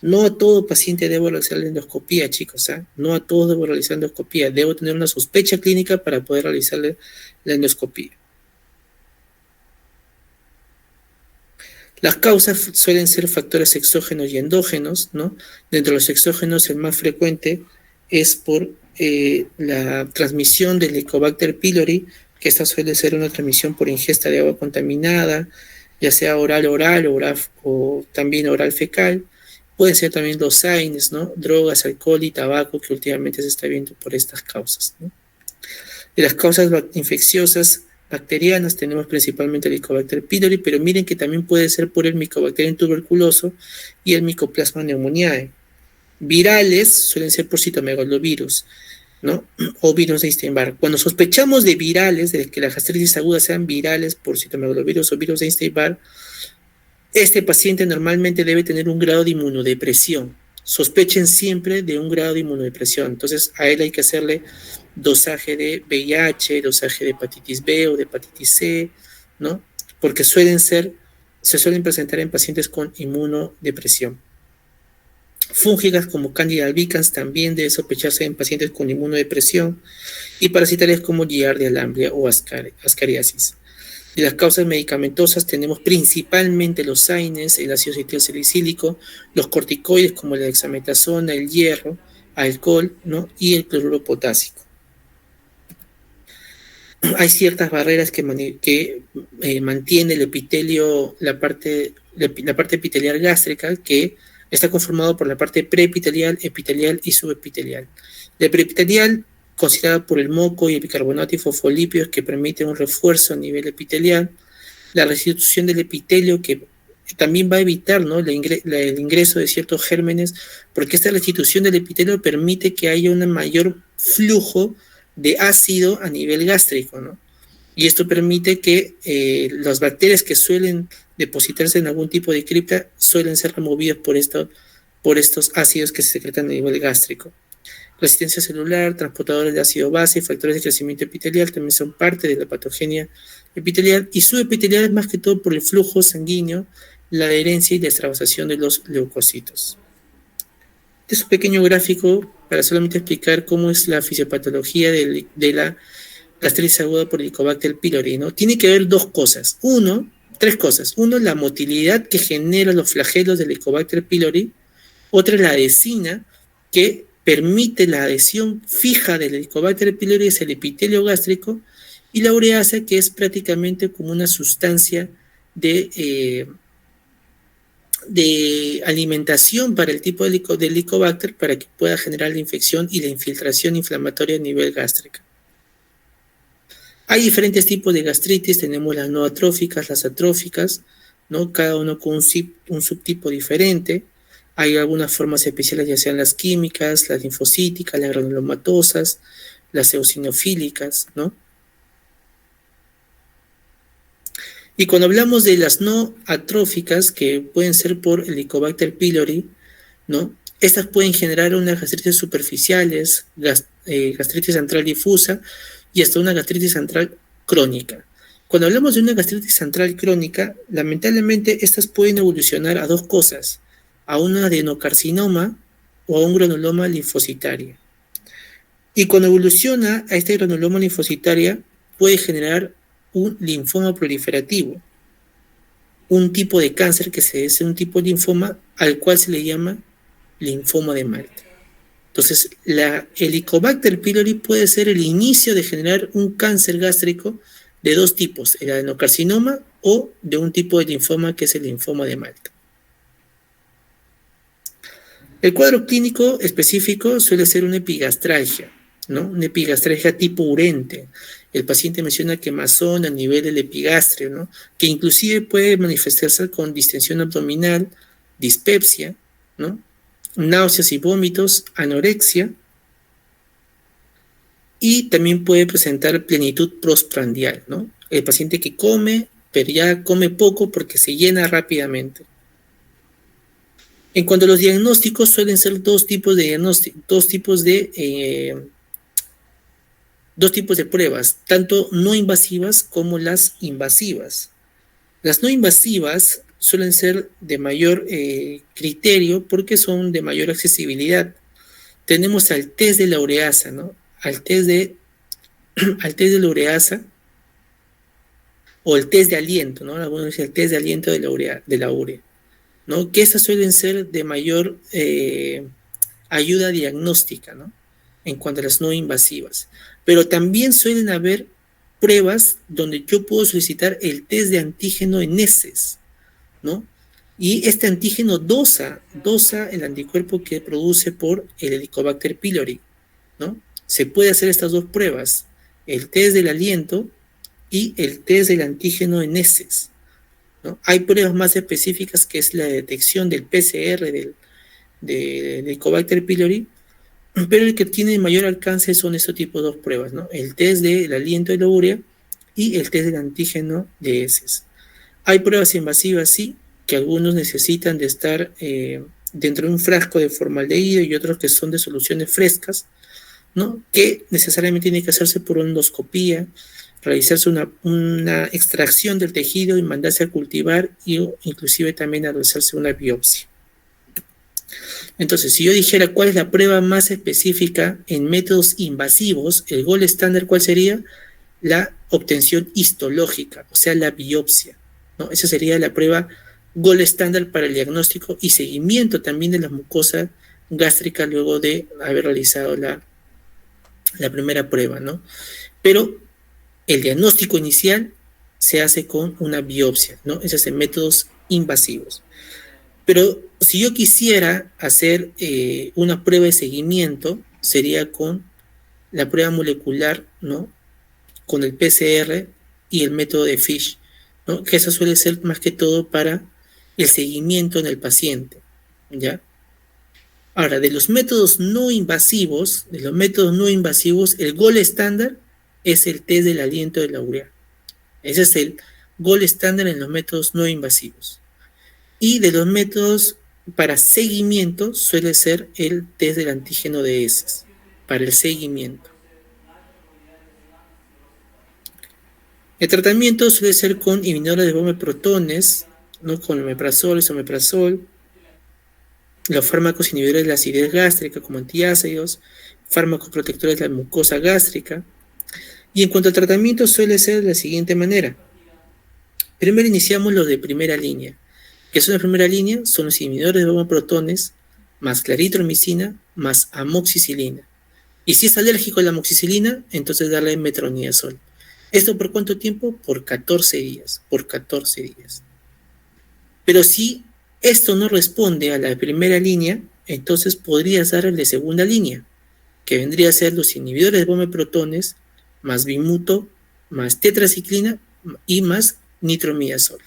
No a todo paciente debo realizar la endoscopía, chicos, ¿eh? No a todos debo realizar la endoscopía. Debo tener una sospecha clínica para poder realizarle la endoscopía. Las causas suelen ser factores exógenos y endógenos, ¿no? Dentro de los exógenos, el más frecuente es por la transmisión del Helicobacter pylori, que esta suele ser una transmisión por ingesta de agua contaminada, ya sea oral o también oral fecal. Pueden ser también los SAINs, ¿no? Drogas, alcohol y tabaco, que últimamente se está viendo por estas causas, ¿no? Y las causas infecciosas bacterianas tenemos principalmente el Helicobacter pylori, pero miren que también puede ser por el Mycobacterium tuberculoso y el Mycoplasma pneumoniae. Virales suelen ser por citomegalovirus, ¿no? O virus de Epstein-Barr. Cuando sospechamos de virales, de que la gastritis aguda sean virales por citomegalovirus o virus de Epstein-Barr, este paciente normalmente debe tener un grado de inmunodepresión. Sospechen siempre de un grado de inmunodepresión. Entonces, a él hay que hacerle dosaje de VIH, dosaje de hepatitis B o de hepatitis C, ¿no? Porque se suelen presentar en pacientes con inmunodepresión. Fúngicas como Candida albicans también debe sospecharse en pacientes con inmunodepresión y parasitarias como Giardia lamblia o Ascariasis. De las causas medicamentosas tenemos principalmente los AINES, el ácido acetilsalicílico, los corticoides como la dexametasona, el hierro, alcohol, ¿no? Y el cloruro potásico. Hay ciertas barreras que mantiene el epitelio, la parte epitelial gástrica, que está conformado por la parte preepitelial, epitelial y subepitelial. La preepitelial, considerada por el moco y el bicarbonato y fosfolípidos, que permite un refuerzo a nivel epitelial. La restitución del epitelio, que también va a evitar, ¿no?, el ingreso de ciertos gérmenes, porque esta restitución del epitelio permite que haya un mayor flujo de ácido a nivel gástrico, ¿no? Y esto permite que las bacterias que suelen depositarse en algún tipo de cripta suelen ser removidas por estos ácidos que se secretan a nivel gástrico. Resistencia celular, transportadores de ácido base y factores de crecimiento epitelial también son parte de la patogenia epitelial, y subepitelial es más que todo por el flujo sanguíneo, la adherencia y la extravasación de los leucocitos. Este es un pequeño gráfico para solamente explicar cómo es la fisiopatología de la gastritis aguda por Helicobacter pylori, ¿no? Tiene que ver tres cosas. Uno, la motilidad que genera los flagelos del Helicobacter pylori. Otra es la adhesina, que permite la adhesión fija del Helicobacter pylori es el epitelio gástrico, y la ureasa, que es prácticamente como una sustancia de alimentación para el tipo de Helicobacter para que pueda generar la infección y la infiltración inflamatoria a nivel gástrico. Hay diferentes tipos de gastritis, tenemos las no atróficas, las atróficas, ¿no? Cada uno con un subtipo diferente. Hay algunas formas especiales, ya sean las químicas, las linfocíticas, las granulomatosas, las eosinofílicas, ¿no? Y cuando hablamos de las no atróficas, que pueden ser por Helicobacter pylori, ¿no? Estas pueden generar unas gastritis superficiales, gastritis antral difusa y hasta una gastritis antral crónica. Cuando hablamos de una gastritis antral crónica, lamentablemente estas pueden evolucionar a dos cosas: a un adenocarcinoma o a un granuloma linfocitario. Y cuando evoluciona a este granuloma linfocitaria, puede generar un linfoma proliferativo, un tipo de cáncer que es un tipo de linfoma al cual se le llama linfoma de Malta. Entonces, el Helicobacter pylori puede ser el inicio de generar un cáncer gástrico de dos tipos: el adenocarcinoma o de un tipo de linfoma que es el linfoma de Malta. El cuadro clínico específico suele ser una epigastralgia, ¿no? Una epigastralgia tipo urente. El paciente menciona quemazón a nivel del epigastrio, ¿no? Que inclusive puede manifestarse con distensión abdominal, dispepsia, ¿no? Náuseas y vómitos, anorexia, y también puede presentar plenitud postprandial, ¿no? El paciente que come, pero ya come poco porque se llena rápidamente. En cuanto a los diagnósticos, suelen ser dos tipos de pruebas, tanto no invasivas como las invasivas. Las no invasivas suelen ser de mayor criterio porque son de mayor accesibilidad. Tenemos al test de la ureasa, ¿no? Al test de la ureasa, o el test de aliento, ¿no? Algunos dicen el test de aliento de la urea, ¿no? Que estas suelen ser de mayor ayuda diagnóstica, ¿no? En cuanto a las no invasivas. Pero también suelen haber pruebas donde yo puedo solicitar el test de antígeno en heces, ¿no? Y este antígeno dosa el anticuerpo que produce por el Helicobacter pylori, ¿no? Se puede hacer estas dos pruebas: el test del aliento y el test del antígeno en heces, ¿no? Hay pruebas más específicas que es la detección del PCR del Helicobacter pylori, pero el que tiene mayor alcance son estos tipos de dos pruebas, ¿no? El test del aliento de la urea y el test del antígeno de heces. Hay pruebas invasivas, sí, que algunos necesitan de estar dentro de un frasco de formaldehído y otros que son de soluciones frescas, ¿no? Que necesariamente tiene que hacerse por endoscopía, realizarse una extracción del tejido y mandarse a cultivar y inclusive también a realizarse una biopsia. Entonces, si yo dijera cuál es la prueba más específica en métodos invasivos, el gold estándar, ¿cuál sería? La obtención histológica, o sea, la biopsia, ¿no? Esa sería la prueba gold estándar para el diagnóstico y seguimiento también de la mucosa gástrica luego de haber realizado la primera prueba, ¿no? Pero el diagnóstico inicial se hace con una biopsia, ¿no? Esos son métodos invasivos. Pero si yo quisiera hacer una prueba de seguimiento, sería con la prueba molecular, ¿no? Con el PCR y el método de Fish, ¿no? Que eso suele ser más que todo para el seguimiento en el paciente, ¿ya? Ahora, de los métodos no invasivos, el gold estándar es el test del aliento de la urea. Ese es el gold estándar en los métodos no invasivos. Y de los métodos para seguimiento suele ser el test del antígeno de heces, para el seguimiento. El tratamiento suele ser con inhibidores de bomba de protones, ¿no? Con omeprazol, esomeprazol, los fármacos inhibidores de la acidez gástrica como antiácidos, fármacos protectores de la mucosa gástrica. Y en cuanto al tratamiento suele ser de la siguiente manera. Primero iniciamos los de primera línea. ¿Qué son de primera línea? Son los inhibidores de bomba de protones, más claritromicina, más amoxicilina. Y si es alérgico a la amoxicilina, entonces darle metronidazol. ¿Esto por cuánto tiempo? Por 14 días. Por 14 días. Pero si esto no responde a la primera línea, entonces podrías dar el de segunda línea, que vendría a ser los inhibidores de bomba de protones, más bimuto, más tetraciclina y más nitromiazol.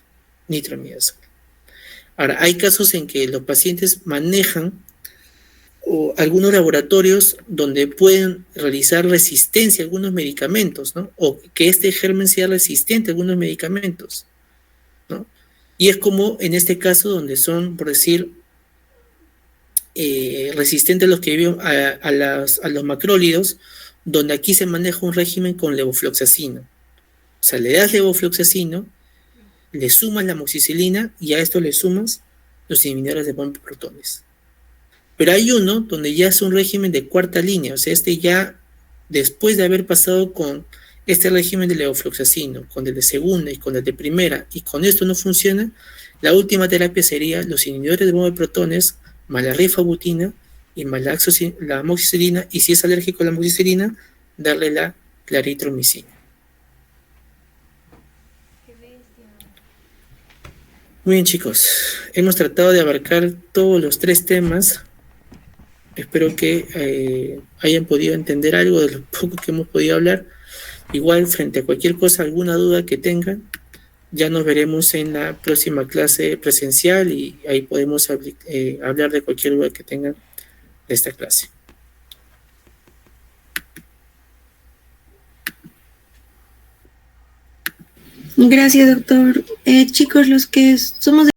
Ahora, hay casos en que los pacientes manejan o algunos laboratorios donde pueden realizar resistencia a algunos medicamentos, ¿no? O que este germen sea resistente a algunos medicamentos, ¿no? Y es como en este caso donde son, por decir, resistentes a los que viven a los macrólidos, donde aquí se maneja un régimen con levofloxacino. O sea, le das levofloxacino, le sumas la amoxicilina y a esto le sumas los inhibidores de bomba de protones. Pero hay uno donde ya es un régimen de cuarta línea, o sea, este ya después de haber pasado con este régimen de levofloxacino, con el de segunda y con el de primera, y con esto no funciona, la última terapia sería los inhibidores de bomba de protones, más la rifabutina y más la amoxicilina, y si es alérgico a la amoxicilina, darle la claritromicina. Muy bien, chicos, hemos tratado de abarcar todos los tres temas. Espero que hayan podido entender algo de lo poco que hemos podido hablar. Igual, frente a cualquier cosa, alguna duda que tengan, ya nos veremos en la próxima clase presencial y ahí podemos hablar de cualquier duda que tengan de esta clase. Gracias, doctor. Chicos, los que somos